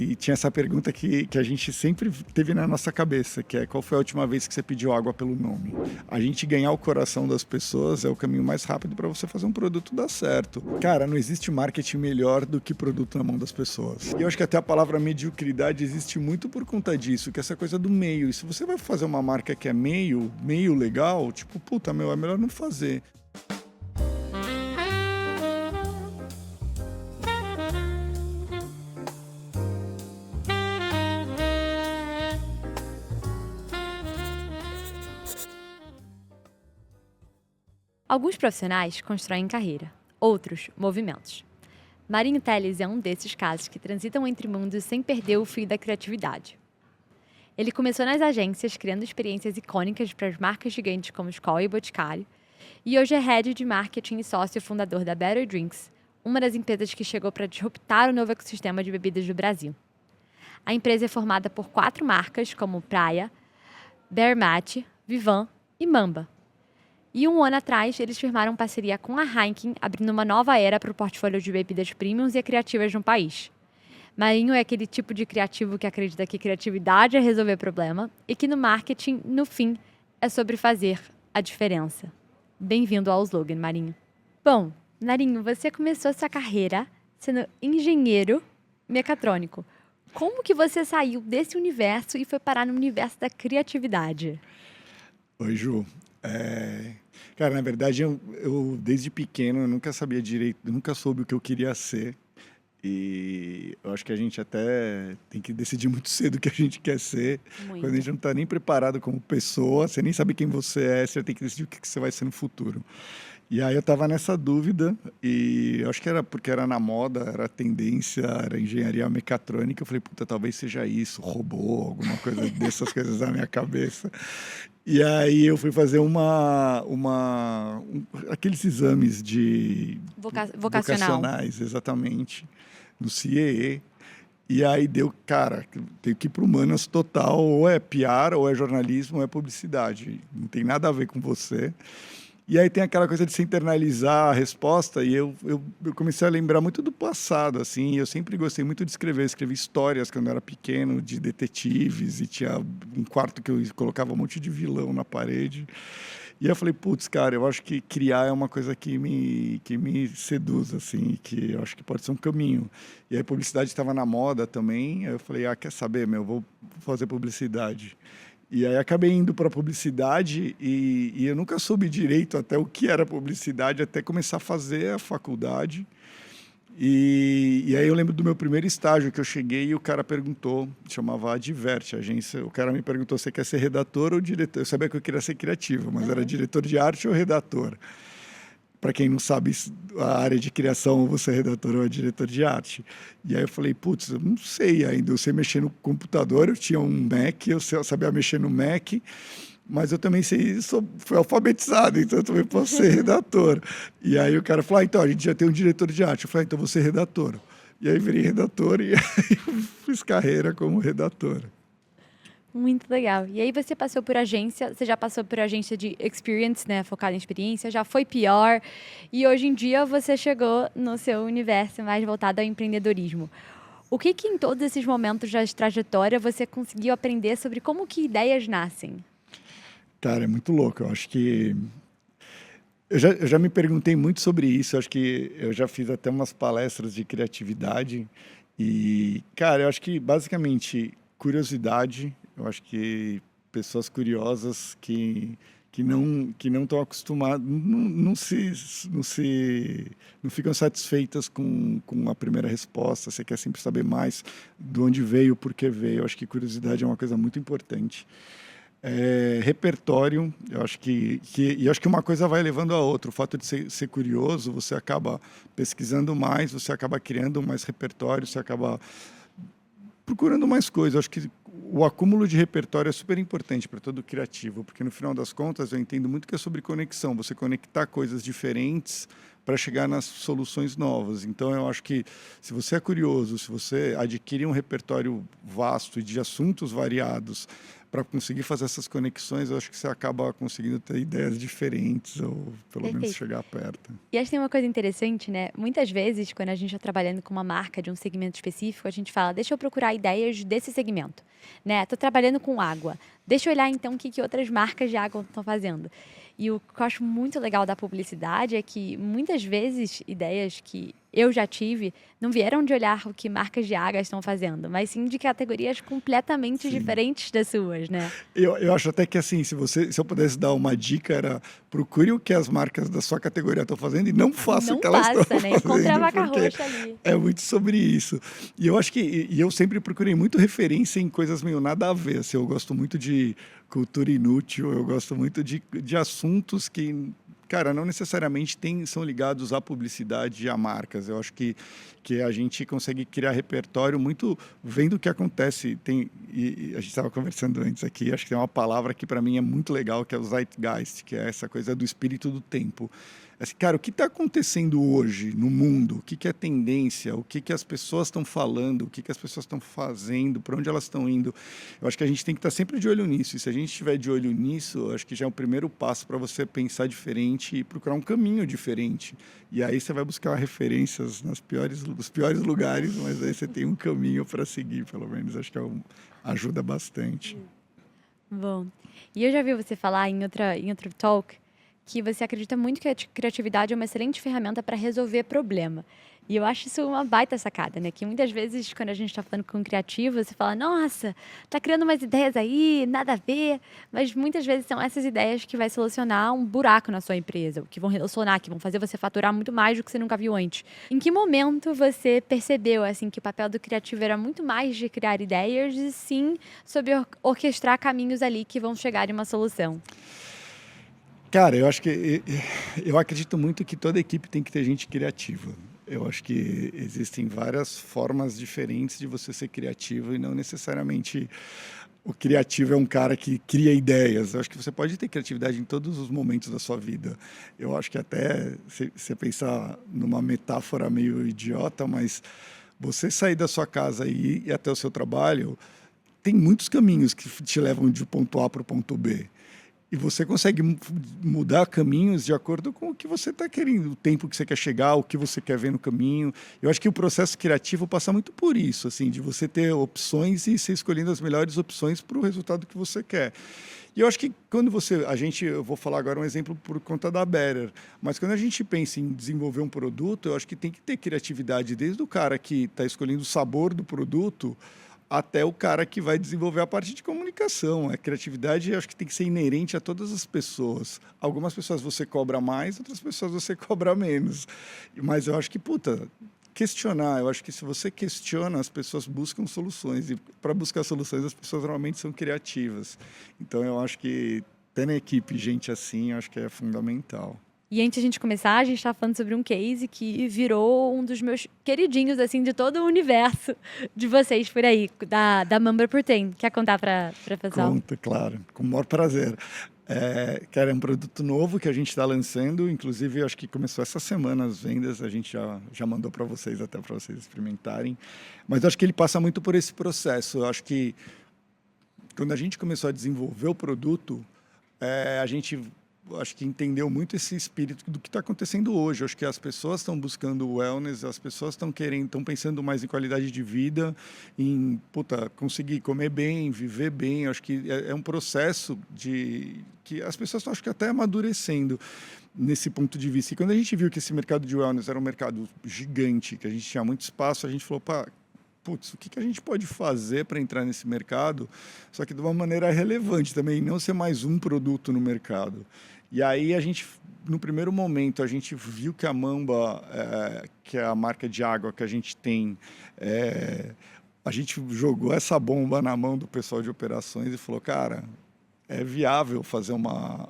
E tinha essa pergunta que a gente sempre teve na nossa cabeça, que é qual foi a última vez que você pediu água pelo nome? A gente ganhar o coração das pessoas é o caminho mais rápido para você fazer um produto dar certo. Cara, não existe marketing melhor do que produto na mão das pessoas. E eu acho que até a palavra mediocridade existe muito por conta disso, que é essa coisa do meio. E se você vai fazer uma marca que é meio legal, tipo, puta, meu, é melhor não fazer. Alguns profissionais constroem carreira, outros, movimentos. Marinho Teles é um desses casos que transitam entre mundos sem perder o fio da criatividade. Ele começou nas agências, criando experiências icônicas para as marcas gigantes como Skol e Boticário, e hoje é head de marketing e sócio fundador da Better Drinks, uma das empresas que chegou para disruptar o novo ecossistema de bebidas do Brasil. A empresa é formada por 4 marcas como Praia, Bear Mate, Vivan e Mamba. E um ano atrás, eles firmaram parceria com a Heineken, abrindo uma nova era para o portfólio de bebidas premiums e criativas no país. Marinho é aquele tipo de criativo que acredita que criatividade é resolver problema e que no marketing, no fim, é sobre fazer a diferença. Bem-vindo ao Slogan, Marinho. Bom, Marinho, você começou sua carreira sendo engenheiro mecatrônico. Como que você saiu desse universo e foi parar no universo da criatividade? Oi, Ju. Cara, na verdade, eu desde pequeno eu nunca sabia direito, eu nunca soube o que eu queria ser. E eu acho que a gente até tem que decidir muito cedo o que a gente quer ser. Muito. Quando a gente não está nem preparado como pessoa, você nem sabe quem você é, você tem que decidir o que você vai ser no futuro. E aí eu estava nessa dúvida, e eu acho que era porque era na moda, era tendência, era engenharia mecatrônica. Eu falei, puta, talvez seja isso, robô, alguma coisa dessas coisas na minha cabeça. E aí eu fui fazer aqueles exames de Vocacional. vocacionais, exatamente, no CIEE. E aí deu, cara, tem que ir para humanas total, ou é PR, ou é jornalismo, ou é publicidade. Não tem nada a ver com você. E aí tem aquela coisa de se internalizar a resposta, e eu comecei a lembrar muito do passado, assim. Eu sempre gostei muito de escrever. Escrevi histórias quando eu era pequeno, de detetives, e tinha um quarto que eu colocava um monte de vilão na parede. E aí eu falei, putz, cara, eu acho que criar é uma coisa que me seduz, assim, que eu acho que pode ser um caminho. E aí publicidade estava na moda também, aí eu falei, quer saber, meu, vou fazer publicidade. E aí acabei indo para publicidade e eu nunca soube direito até o que era publicidade, até começar a fazer a faculdade. E aí eu lembro do meu primeiro estágio que eu cheguei e o cara perguntou, chamava Adverte, a agência, o cara me perguntou, você quer ser redator ou diretor? Eu sabia que eu queria ser criativo, mas era diretor de arte ou redator? Para quem não sabe a área de criação, você é redator ou é diretor de arte. E aí eu falei, putz, eu não sei ainda, eu sei mexer no computador, eu tinha um Mac, eu sabia mexer no Mac, mas eu também fui alfabetizado, então eu também posso ser redator. E aí o cara falou, então, a gente já tem um diretor de arte. Eu falei, então eu vou ser redator. E aí virei redator e aí fiz carreira como redator. Muito legal. E aí você passou por agência, você já passou por agência de experience, né, focada em experiência, já foi pior, e hoje em dia você chegou no seu universo mais voltado ao empreendedorismo. O que em todos esses momentos da trajetória você conseguiu aprender sobre como que ideias nascem? Cara, é muito louco. Eu acho que eu já me perguntei muito sobre isso. Eu acho que eu já fiz até umas palestras de criatividade. E, cara, eu acho que basicamente curiosidade. Eu acho que pessoas curiosas que não estão acostumadas, não ficam satisfeitas com a primeira resposta. Você quer sempre saber mais de onde veio, por que veio. Eu acho que curiosidade é uma coisa muito importante. Repertório, eu acho e eu acho que uma coisa vai levando a outra. O fato de ser curioso, você acaba pesquisando mais, você acaba criando mais repertório, você acaba procurando mais coisas. Eu acho que o acúmulo de repertório é super importante para todo criativo, porque no final das contas eu entendo muito que é sobre conexão, você conectar coisas diferentes para chegar nas soluções novas. Então, eu acho que se você é curioso, se você adquire um repertório vasto e de assuntos variados para conseguir fazer essas conexões, eu acho que você acaba conseguindo ter ideias diferentes ou pelo menos Perfeito. chegar perto. E acho que tem uma coisa interessante, né? Muitas vezes, quando a gente está trabalhando com uma marca de um segmento específico, a gente fala, deixa eu procurar ideias desse segmento, né? Tô trabalhando com água. Deixa eu olhar, então, o que outras marcas de água estão fazendo. E o que eu acho muito legal da publicidade é que, muitas vezes, ideias que eu já tive não vieram de olhar o que marcas de água estão fazendo, mas sim de categorias completamente Sim. diferentes das suas, né? Eu acho até que assim, se eu pudesse dar uma dica, era procure o que as marcas da sua categoria estão fazendo e não E faça o não que elas estão passa, né? Encontra a fazendo, vaca porque roxa ali. é muito sobre isso. E eu acho que e eu sempre procurei muito referência em coisas meio nada a ver. Assim, eu gosto muito de cultura inútil, eu gosto muito de assuntos que, cara, não necessariamente são ligados à publicidade e a marcas. Eu acho que a gente consegue criar repertório muito vendo o que acontece. E a gente estava conversando antes aqui, acho que tem uma palavra que para mim é muito legal, que é o Zeitgeist, que é essa coisa do espírito do tempo. Assim, cara, o que está acontecendo hoje no mundo? O que é tendência? O que as pessoas estão falando? O que as pessoas estão fazendo? Para onde elas estão indo? Eu acho que a gente tem que estar sempre de olho nisso. E se a gente estiver de olho nisso, eu acho que já é o primeiro passo para você pensar diferente e procurar um caminho diferente. E aí você vai buscar referências nos piores lugares, mas aí você tem um caminho para seguir, pelo menos. Acho que ajuda bastante. Bom, e eu já vi você falar em outro talk que você acredita muito que a criatividade é uma excelente ferramenta para resolver problema. E eu acho isso uma baita sacada, né? Que muitas vezes, quando a gente está falando com um criativo, você fala, nossa, tá criando umas ideias aí, nada a ver. Mas muitas vezes são essas ideias que vai solucionar um buraco na sua empresa, que vão relacionar, que vão fazer você faturar muito mais do que você nunca viu antes. Em que momento você percebeu, assim, que o papel do criativo era muito mais de criar ideias e sim sobre orquestrar caminhos ali que vão chegar em uma solução? Cara, eu acho que eu acredito muito que toda equipe tem que ter gente criativa. Eu acho que existem várias formas diferentes de você ser criativo e não necessariamente o criativo é um cara que cria ideias. Eu acho que você pode ter criatividade em todos os momentos da sua vida. Eu acho que até se você pensar numa metáfora meio idiota, mas você sair da sua casa e ir até o seu trabalho, tem muitos caminhos que te levam de ponto A para o ponto B. E você consegue mudar caminhos de acordo com o que você está querendo, o tempo que você quer chegar, o que você quer ver no caminho. Eu acho que o processo criativo passa muito por isso, assim, de você ter opções e ser escolhendo as melhores opções para o resultado que você quer. E eu acho que quando eu vou falar agora um exemplo por conta da Better, mas quando a gente pensa em desenvolver um produto, eu acho que tem que ter criatividade desde o cara que está escolhendo o sabor do produto até o cara que vai desenvolver a parte de comunicação. A criatividade, eu acho que tem que ser inerente a todas as pessoas. Algumas pessoas você cobra mais, outras pessoas você cobra menos. Mas eu acho que, questionar. Eu acho que se você questiona, as pessoas buscam soluções. E para buscar soluções, as pessoas normalmente são criativas. Então, eu acho que ter na equipe gente assim, eu acho que é fundamental. E antes de a gente começar, a gente está falando sobre um case que virou um dos meus queridinhos, assim, de todo o universo de vocês por aí, da Mamba Protein. Quer contar para o pessoal? Conta, claro, com o maior prazer. Cara, é um produto novo que a gente está lançando, inclusive acho que começou essa semana as vendas, a gente já mandou para vocês, até para vocês experimentarem. Mas eu acho que ele passa muito por esse processo. Eu acho que quando a gente começou a desenvolver o produto, a gente acho que entendeu muito esse espírito do que está acontecendo hoje. Acho que as pessoas estão buscando wellness, as pessoas estão pensando mais em qualidade de vida, em conseguir comer bem, viver bem. Acho que é um processo que as pessoas estão, acho que até amadurecendo nesse ponto de vista. E quando a gente viu que esse mercado de wellness era um mercado gigante, que a gente tinha muito espaço, a gente falou, o que a gente pode fazer para entrar nesse mercado, só que de uma maneira relevante também, não ser mais um produto no mercado. E aí no primeiro momento, a gente viu que a Mamba, que é a marca de água que a gente tem, a gente jogou essa bomba na mão do pessoal de operações e falou, cara, é viável fazer uma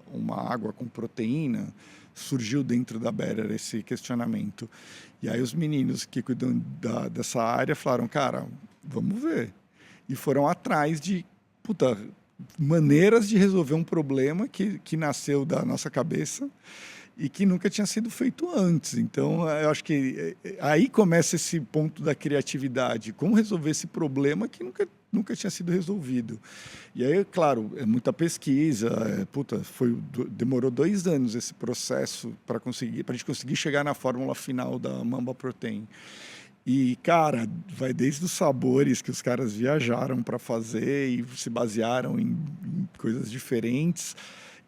água com proteína? Surgiu dentro da Better esse questionamento. E aí os meninos que cuidam dessa área falaram, cara, vamos ver. E foram atrás de maneiras de resolver um problema que nasceu da nossa cabeça e que nunca tinha sido feito antes. Então, eu acho que aí começa esse ponto da criatividade. Como resolver esse problema que nunca tinha sido resolvido. E aí, claro, é muita pesquisa. Demorou 2 anos esse processo para a gente conseguir chegar na fórmula final da Mamba Protein. E, cara, vai desde os sabores que os caras viajaram para fazer e se basearam em coisas diferentes.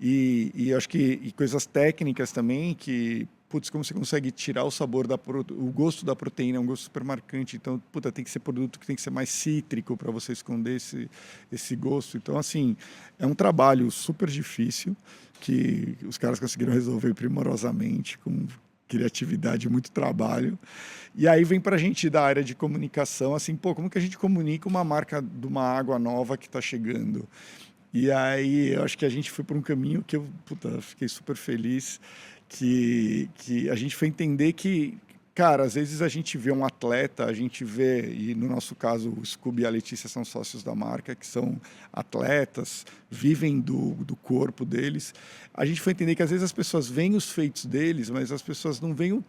E acho que coisas técnicas também, que, como você consegue tirar o sabor, o gosto da proteína, é um gosto super marcante. Então, tem que ser produto que tem que ser mais cítrico para você esconder esse gosto. Então, assim, é um trabalho super difícil que os caras conseguiram resolver primorosamente, com criatividade e muito trabalho. E aí vem para a gente da área de comunicação, assim, como que a gente comunica uma marca de uma água nova que está chegando? E aí eu acho que a gente foi por um caminho que eu fiquei super feliz, que a gente foi entender que, cara, às vezes a gente vê um atleta, a gente vê, e no nosso caso o Scooby e a Letícia são sócios da marca, que são atletas, vivem do corpo deles. A gente foi entender que às vezes as pessoas veem os feitos deles, mas as pessoas não veem o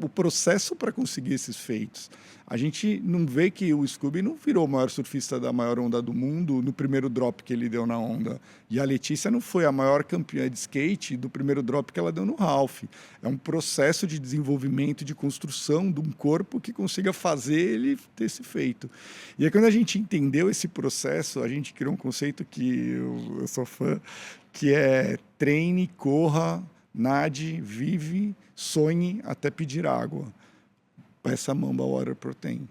processo para conseguir esses feitos. A gente não vê que o Scooby não virou o maior surfista da maior onda do mundo no primeiro drop que ele deu na onda. E a Letícia não foi a maior campeã de skate do primeiro drop que ela deu no Ralph. É um processo de desenvolvimento, de construção de um corpo que consiga fazer ele ter esse feito. E aí, quando a gente entendeu esse processo, a gente criou um conceito que eu sou fã, que é treine, corra, nade, vive, sonhe até pedir água. Essa Mamba Water Protein.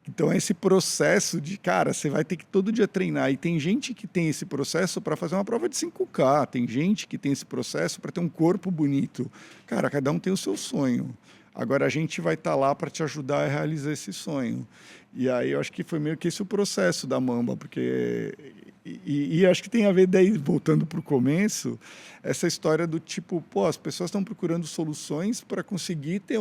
Então, é esse processo de, cara, você vai ter que todo dia treinar. E tem gente que tem esse processo para fazer uma prova de 5K. Tem gente que tem esse processo para ter um corpo bonito. Cara, cada um tem o seu sonho. Agora, a gente vai estar lá para te ajudar a realizar esse sonho. E aí, eu acho que foi meio que esse o processo da Mamba, porque... E acho que tem a ver, daí, voltando para o começo, essa história do tipo, as pessoas estão procurando soluções para conseguir ter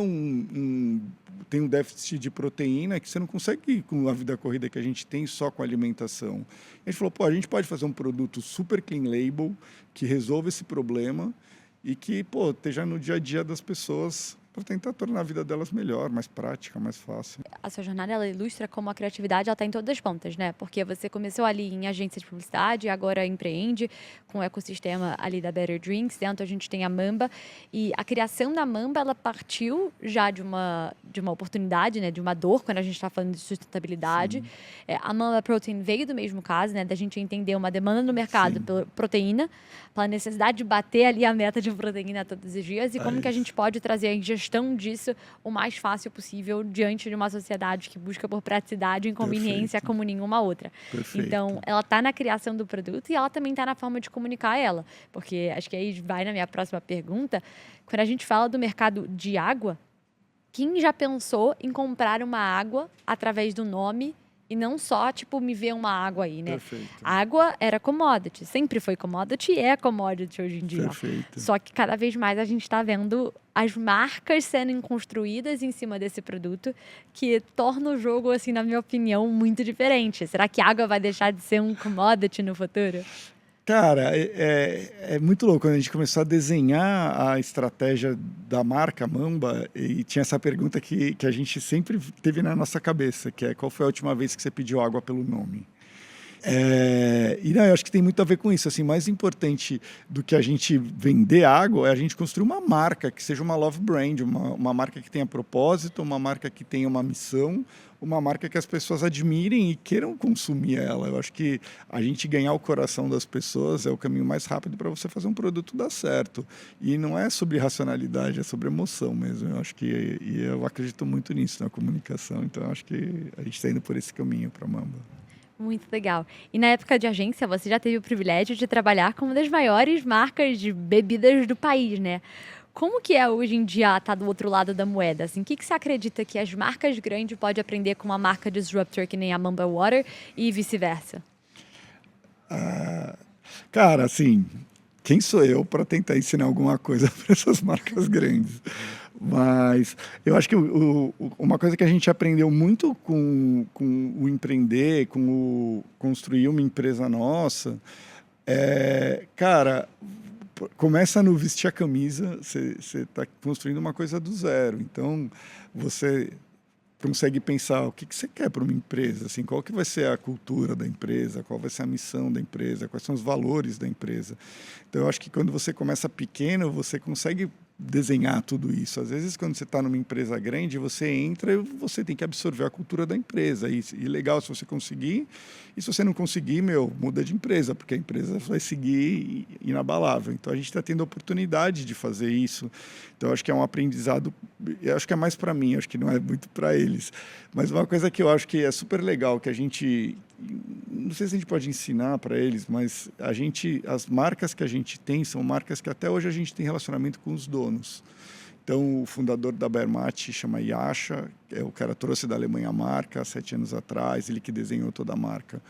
tem um déficit de proteína que você não consegue com a vida corrida que a gente tem só com alimentação. A gente falou, a gente pode fazer um produto super clean label que resolva esse problema e que, esteja no dia a dia das pessoas para tentar tornar a vida delas melhor, mais prática, mais fácil. A sua jornada, ela ilustra como a criatividade está em todas as pontas, né? Porque você começou ali em agência de publicidade, agora empreende com o ecossistema ali da Better Drinks, dentro a gente tem a Mamba, e a criação da Mamba, ela partiu já de uma oportunidade, né? De uma dor, quando a gente está falando de sustentabilidade. A Mamba Protein veio do mesmo caso, né? Da gente entender uma demanda no mercado pela proteína, pela necessidade de bater ali a meta de proteína todos os dias, e como que a gente pode trazer a ingestão disso o mais fácil possível diante de uma sociedade que busca por praticidade e inconveniência como nenhuma outra. Perfeito. Então, ela está na criação do produto e ela também está na forma de comunicar ela. Porque acho que aí vai na minha próxima pergunta. Quando a gente fala do mercado de água, quem já pensou em comprar uma água através do nome e não só, me ver uma água aí, né? Perfeito. A água era commodity, sempre foi commodity e é commodity hoje em dia. Perfeito. Só que cada vez mais a gente está vendo as marcas sendo construídas em cima desse produto, que torna o jogo, assim, na minha opinião, muito diferente. Será que a água vai deixar de ser um commodity no futuro? Cara, é muito louco. Quando a gente começou a desenhar a estratégia da marca Mamba, e tinha essa pergunta que a gente sempre teve na nossa cabeça, que é: qual foi a última vez que você pediu água pelo nome? Eu acho que tem muito a ver com isso. Assim, mais importante do que a gente vender água é a gente construir uma marca que seja uma love brand, uma marca que tenha propósito, uma marca que tenha uma missão, uma marca que as pessoas admirem e queiram consumir ela. Eu acho que a gente ganhar o coração das pessoas é o caminho mais rápido para você fazer um produto dar certo. E não é sobre racionalidade, é sobre emoção mesmo. Eu acho que eu acredito muito nisso na comunicação. Então, eu acho que a gente está indo por esse caminho para a Mamba. Muito legal. E na época de agência, você já teve o privilégio de trabalhar com uma das maiores marcas de bebidas do país, né? Como que é hoje em dia estar do outro lado da moeda? Assim, o que você acredita que as marcas grandes podem aprender com uma marca disruptor que nem a Mamba Water e vice-versa? Cara, assim, quem sou eu para tentar ensinar alguma coisa para essas marcas grandes? Mas eu acho que uma coisa que a gente aprendeu muito com o empreender, com o construir uma empresa nossa, cara, começa no vestir a camisa, você está construindo uma coisa do zero. Então, você consegue pensar o que você quer para uma empresa, assim, qual que vai ser a cultura da empresa, qual vai ser a missão da empresa, quais são os valores da empresa. Então, eu acho que quando você começa pequeno, você consegue desenhar tudo isso. Às vezes, quando você está numa empresa grande, você entra e você tem que absorver a cultura da empresa. E legal se você conseguir, e se você não conseguir, muda de empresa, porque a empresa vai seguir inabalável. Então, a gente está tendo a oportunidade de fazer isso. Então, acho que é um aprendizado, eu acho que é mais para mim, acho que não é muito para eles. Mas uma coisa que eu acho que é super legal, que a gente, não sei se a gente pode ensinar para eles, mas as marcas que a gente tem são marcas que até hoje a gente tem relacionamento com os donos. Então, o fundador da Bermati chama Yasha, o cara trouxe da Alemanha a marca há 7 anos atrás, ele que desenhou toda a marca.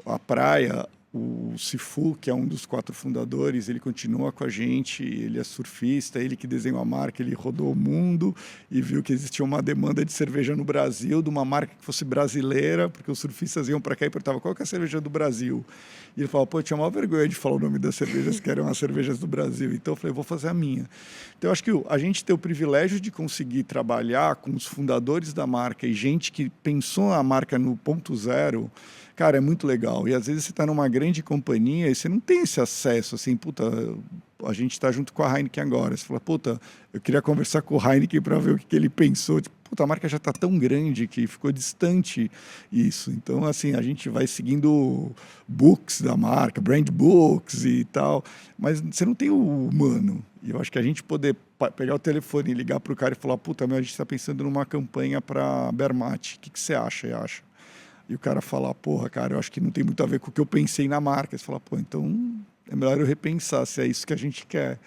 A praia, o Sifu, que é um dos 4 fundadores, ele continua com a gente, ele é surfista, ele que desenhou a marca, ele rodou o mundo e viu que existia uma demanda de cerveja no Brasil, de uma marca que fosse brasileira, porque os surfistas iam para cá e perguntavam qual que é a cerveja do Brasil. E ele falou, tinha maior vergonha de falar o nome das cervejas, que eram as cervejas do Brasil. Então eu falei, vou fazer a minha. Então eu acho que a gente tem o privilégio de conseguir trabalhar com os fundadores da marca e gente que pensou a marca no ponto zero. Cara, é muito legal. E às vezes você está numa grande companhia e você não tem esse acesso, assim, a gente está junto com a Heineken agora. Você fala, eu queria conversar com o Heineken para ver o que ele pensou. A marca já está tão grande que ficou distante isso. Então, assim, a gente vai seguindo books da marca, brand books e tal, mas você não tem o humano. E eu acho que a gente poder pegar o telefone e ligar para o cara e falar, a gente está pensando numa campanha para Bermati, o que você acha? E o cara falar, cara, eu acho que não tem muito a ver com o que eu pensei na marca. Você fala, então é melhor eu repensar se é isso que a gente quer.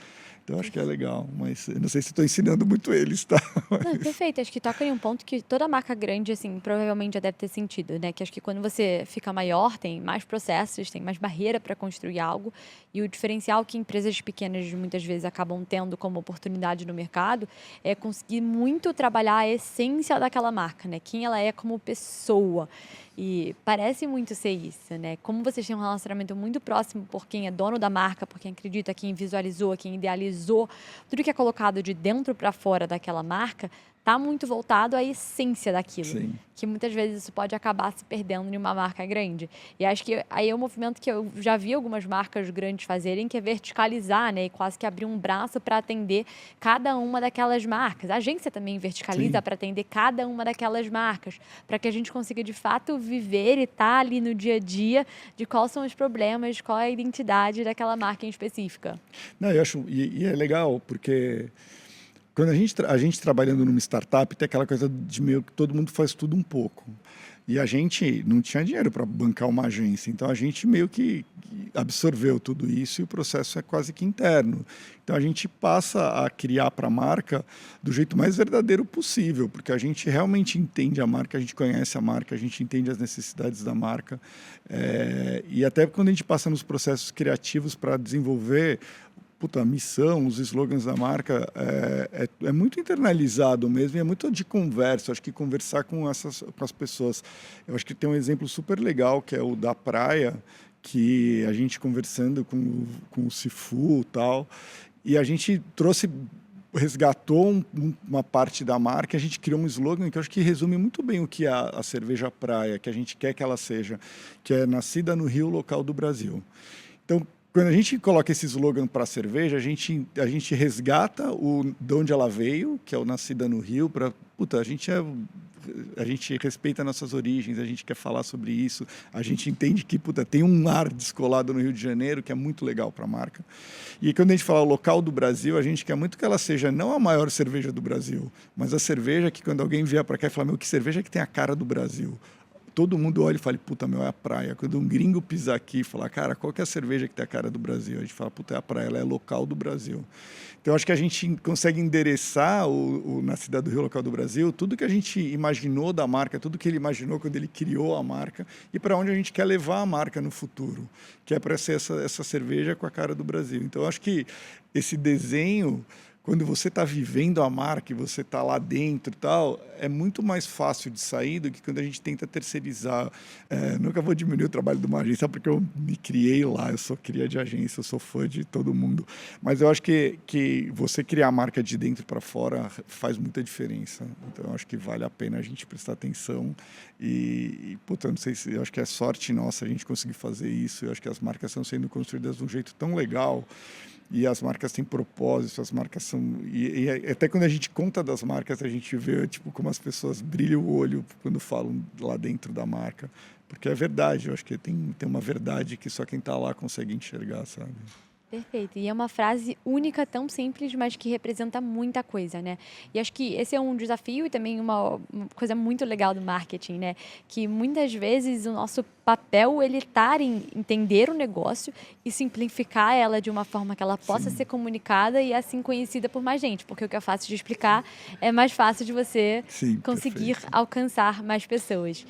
Então, eu acho que é legal, mas eu não sei se estou ensinando muito eles, tá? Não, perfeito, acho que toca em um ponto que toda marca grande, assim, provavelmente já deve ter sentido, né? Que acho que quando você fica maior, tem mais processos, tem mais barreira para construir algo, e o diferencial que empresas pequenas muitas vezes acabam tendo como oportunidade no mercado é conseguir muito trabalhar a essência daquela marca, né? Quem ela é como pessoa. E parece muito ser isso, né? Como vocês têm um relacionamento muito próximo por quem é dono da marca, por quem acredita, quem visualizou, quem idealizou, tudo que é colocado de dentro para fora daquela marca está muito voltado à essência daquilo. Sim. Que muitas vezes isso pode acabar se perdendo em uma marca grande. E acho que aí é um movimento que eu já vi algumas marcas grandes fazerem, que é verticalizar, né? E quase que abrir um braço para atender cada uma daquelas marcas. A agência também verticaliza para atender cada uma daquelas marcas, para que a gente consiga, de fato, viver e estar ali no dia a dia de quais são os problemas, qual é a identidade daquela marca em específica. Não, eu acho, e é legal, porque quando a gente trabalhando numa startup, tem aquela coisa de meio que todo mundo faz tudo um pouco. E a gente não tinha dinheiro para bancar uma agência, então a gente meio que absorveu tudo isso e o processo é quase que interno. Então a gente passa a criar para a marca do jeito mais verdadeiro possível, porque a gente realmente entende a marca, a gente conhece a marca, a gente entende as necessidades da marca. E até quando a gente passa nos processos criativos para desenvolver a missão, os slogans da marca é muito internalizado mesmo e é muito de conversa. Acho que conversar com as pessoas. Eu acho que tem um exemplo super legal que é o da praia, que a gente conversando com o Sifu e tal, e a gente resgatou uma parte da marca, a gente criou um slogan que eu acho que resume muito bem o que é a cerveja praia, que a gente quer que ela seja, que é nascida no Rio, local do Brasil. Então, quando a gente coloca esse slogan para a cerveja, a gente resgata de onde ela veio, que é o Nascida no Rio, a gente respeita nossas origens, a gente quer falar sobre isso, a gente entende que tem um ar descolado no Rio de Janeiro, que é muito legal para a marca. E quando a gente fala o local do Brasil, a gente quer muito que ela seja não a maior cerveja do Brasil, mas a cerveja que quando alguém vier para cá e falar, que cerveja que tem a cara do Brasil? Todo mundo olha e fala, é a praia. Quando um gringo pisar aqui e falar, cara, qual que é a cerveja que tem a cara do Brasil? A gente fala, é a praia, ela é local do Brasil. Então, acho que a gente consegue endereçar na cidade do Rio, local do Brasil, tudo que a gente imaginou da marca, tudo que ele imaginou quando ele criou a marca e para onde a gente quer levar a marca no futuro, que é para ser essa cerveja com a cara do Brasil. Então, acho que esse desenho, quando você está vivendo a marca e você está lá dentro e tal, é muito mais fácil de sair do que quando a gente tenta terceirizar. Nunca vou diminuir o trabalho de uma agência, porque eu me criei lá, eu sou cria de agência, eu sou fã de todo mundo. Mas eu acho que você criar a marca de dentro para fora faz muita diferença. Então, eu acho que vale a pena a gente prestar atenção. Puta, não sei se... Eu acho que é sorte nossa a gente conseguir fazer isso. Eu acho que as marcas estão sendo construídas de um jeito tão legal. E as marcas têm propósito, as marcas são... E até quando a gente conta das marcas, a gente vê tipo, como as pessoas brilham o olho quando falam lá dentro da marca. Porque é verdade, eu acho que tem uma verdade que só quem está lá consegue enxergar, sabe? Perfeito. E é uma frase única, tão simples, mas que representa muita coisa, né? E acho que esse é um desafio e também uma coisa muito legal do marketing, né? Que muitas vezes o nosso papel, ele tá em entender o negócio e simplificar ela de uma forma que ela possa ser comunicada e assim conhecida por mais gente. Porque o que é fácil de explicar é mais fácil de você conseguir alcançar mais pessoas.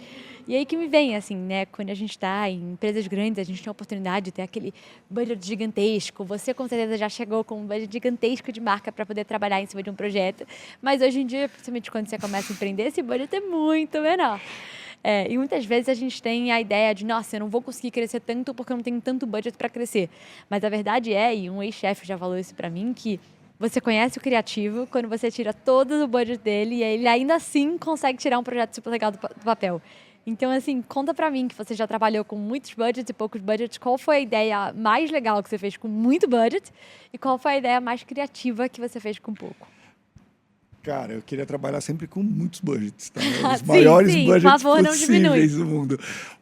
E aí que me vem, assim, né, quando a gente está em empresas grandes, a gente tem a oportunidade de ter aquele budget gigantesco. Você, com certeza, já chegou com um budget gigantesco de marca para poder trabalhar em cima de um projeto. Mas hoje em dia, principalmente quando você começa a empreender, esse budget é muito menor. E muitas vezes a gente tem a ideia de, nossa, eu não vou conseguir crescer tanto porque eu não tenho tanto budget para crescer. Mas a verdade e um ex-chefe já falou isso para mim, que você conhece o criativo quando você tira todo o budget dele e ele ainda assim consegue tirar um projeto super legal do papel. Então, assim, conta pra mim que você já trabalhou com muitos budgets e poucos budgets. Qual foi a ideia mais legal que você fez com muito budget? E qual foi a ideia mais criativa que você fez com pouco? Cara, eu queria trabalhar sempre com muitos budgets, tá? Os maiores budgets por favor, possíveis do mundo.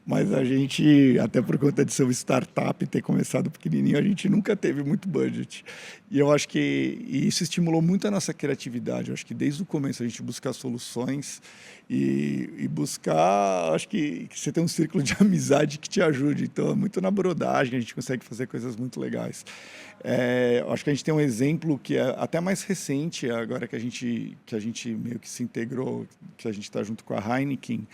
Mas a gente, até por conta de ser uma startup e ter começado pequenininho, a gente nunca teve muito budget. E eu acho que isso estimulou muito a nossa criatividade. Eu acho que desde o começo a gente buscar soluções e buscar, acho que você tem um círculo de amizade que te ajude. Então, é muito na brodagem, a gente consegue fazer coisas muito legais. Acho que a gente tem um exemplo que é até mais recente, agora que a gente meio que se integrou, que a gente está junto com a Heineken.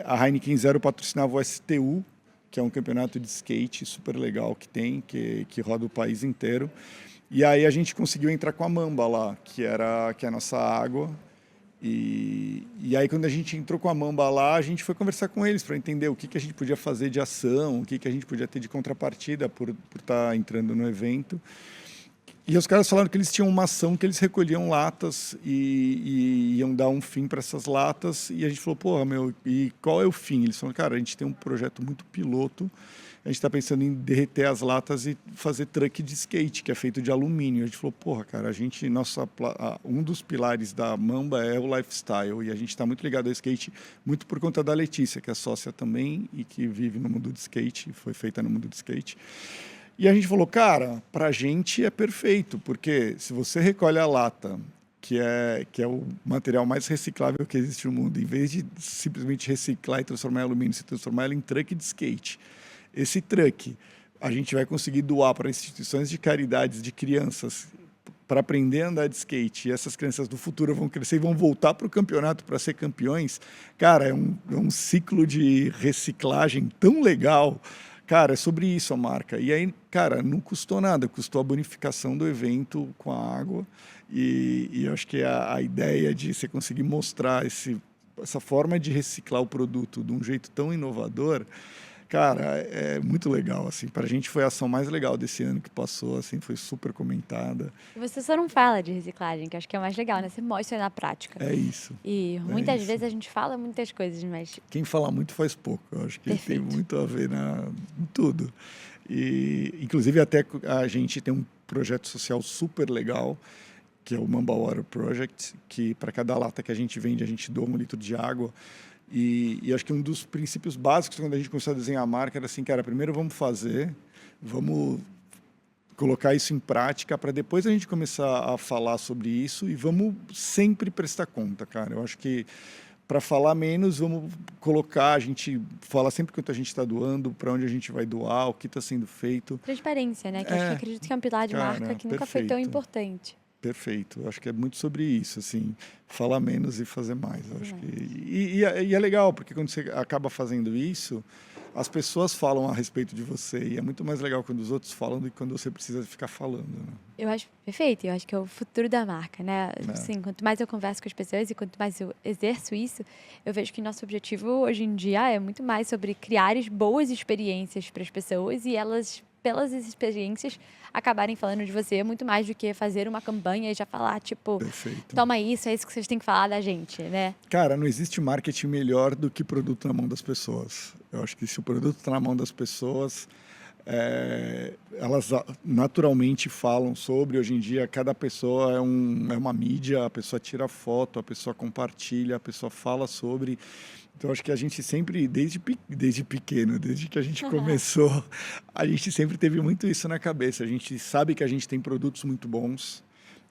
A Heineken Zero patrocinava o STU, que é um campeonato de skate super legal que tem, que roda o país inteiro. E aí a gente conseguiu entrar com a Mamba lá, que é a nossa água. E aí quando a gente entrou com a Mamba lá, a gente foi conversar com eles para entender o que a gente podia fazer de ação, o que a gente podia ter de contrapartida por estar entrando no evento. E os caras falaram que eles tinham uma ação que eles recolhiam latas e iam dar um fim para essas latas. E a gente falou, porra, meu, e qual é o fim? Eles falaram, cara, a gente tem um projeto muito piloto, a gente está pensando em derreter as latas e fazer truck de skate, que é feito de alumínio. A gente falou, porra, cara, um dos pilares da Mamba é o lifestyle, e a gente está muito ligado ao skate, muito por conta da Letícia, que é sócia também e que vive no mundo do skate, foi feita no mundo do skate. E a gente falou, cara, para a gente é perfeito, porque se você recolhe a lata, que é o material mais reciclável que existe no mundo, em vez de simplesmente reciclar e transformar em alumínio, se transformar ela em truck de skate. Esse truck a gente vai conseguir doar para instituições de caridades de crianças para aprender a andar de skate, e essas crianças do futuro vão crescer e vão voltar para o campeonato para ser campeões. Cara, é um ciclo de reciclagem tão legal. Cara, é sobre isso a marca. E aí, cara, não custou nada, custou a bonificação do evento com a água. E eu acho que a ideia de você conseguir mostrar essa forma de reciclar o produto de um jeito tão inovador, cara, é muito legal. Assim, para a gente foi a ação mais legal desse ano que passou, assim, foi super comentada. E você só não fala de reciclagem, que eu acho que é o mais legal, né? Você mostra na prática. É isso. E muitas vezes a gente fala muitas coisas, mas... Quem fala muito faz pouco. Eu acho que tem muito a ver em tudo. E, inclusive, até a gente tem um projeto social super legal, que é o Mamba Water Project, que para cada lata que a gente vende, a gente doa 1 litro de água. E acho que um dos princípios básicos, quando a gente começou a desenhar a marca, era assim, cara, primeiro vamos colocar isso em prática para depois a gente começar a falar sobre isso e vamos sempre prestar conta, cara. Eu acho que para falar menos, vamos colocar, a gente fala sempre quanto a gente está doando, para onde a gente vai doar, o que está sendo feito. Transparência, né? Que eu acredito que é um pilar de marca que nunca foi tão importante. Perfeito. Eu acho que é muito sobre isso, assim, falar menos e fazer mais. Eu acho que... E é legal, porque quando você acaba fazendo isso, as pessoas falam a respeito de você e é muito mais legal quando os outros falam do que quando você precisa ficar falando, né? Eu acho perfeito, eu acho que é o futuro da marca, né? É. Assim, quanto mais eu converso com as pessoas e quanto mais eu exerço isso, eu vejo que nosso objetivo hoje em dia é muito mais sobre criar boas experiências para as pessoas e elas, pelas experiências, acabarem falando de você muito mais do que fazer uma campanha e já falar, tipo, Perfeito. toma isso, é isso que vocês têm que falar da gente, né? Cara, não existe marketing melhor do que produto na mão das pessoas. Eu acho que se o produto está na mão das pessoas, elas naturalmente falam sobre. Hoje em dia, cada pessoa é uma mídia, a pessoa tira foto, a pessoa compartilha, a pessoa fala sobre. Então, acho que a gente sempre, desde pequeno, desde que a gente começou, a gente sempre teve muito isso na cabeça. A gente sabe que a gente tem produtos muito bons.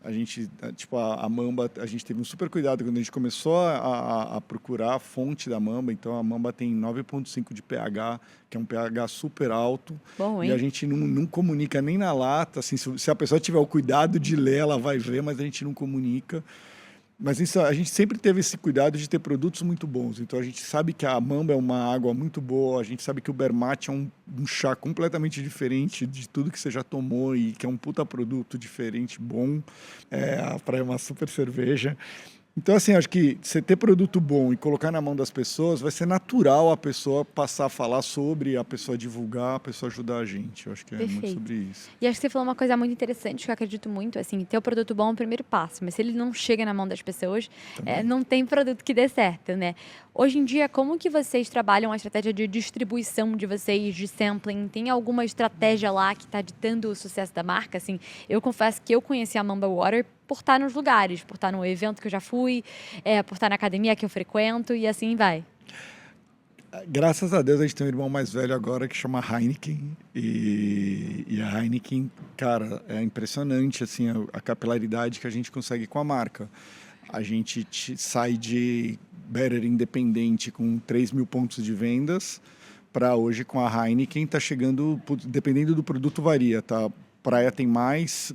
A gente, tipo, a Mamba, a gente teve um super cuidado quando a gente começou a procurar a fonte da Mamba. Então, a Mamba tem 9,5 de pH, que é um pH super alto. Bom, E a hein? gente não comunica nem na lata. Assim, se a pessoa tiver o cuidado de ler, ela vai ver, mas a gente não comunica. Mas isso, a gente sempre teve esse cuidado de ter produtos muito bons. Então, a gente sabe que a Mamba é uma água muito boa, a gente sabe que o Bermate é um chá completamente diferente de tudo que você já tomou e que é um puta produto diferente, bom, para uma super cerveja. Então, assim, acho que você ter produto bom e colocar na mão das pessoas, vai ser natural a pessoa passar a falar sobre, a pessoa divulgar, a pessoa ajudar a gente. Eu acho que é muito Perfeito. sobre isso. E acho que você falou uma coisa muito interessante que eu acredito muito, assim, ter o produto bom é o primeiro passo, mas se ele não chega na mão das pessoas, não tem produto que dê certo, né? Hoje em dia, como que vocês trabalham a estratégia de distribuição de vocês, de sampling? Tem alguma estratégia lá que está ditando o sucesso da marca? Assim, eu confesso que eu conheci a Mamba Water por estar nos lugares, por estar no evento que eu já fui, por estar na academia que eu frequento e assim vai. Graças a Deus a gente tem um irmão mais velho agora que chama Heineken e a Heineken, cara, é impressionante assim a capilaridade que a gente consegue com a marca. A gente sai de Better independente com 3 mil pontos de vendas para hoje com a Heineken tá chegando, dependendo do produto varia, tá? Praia tem mais,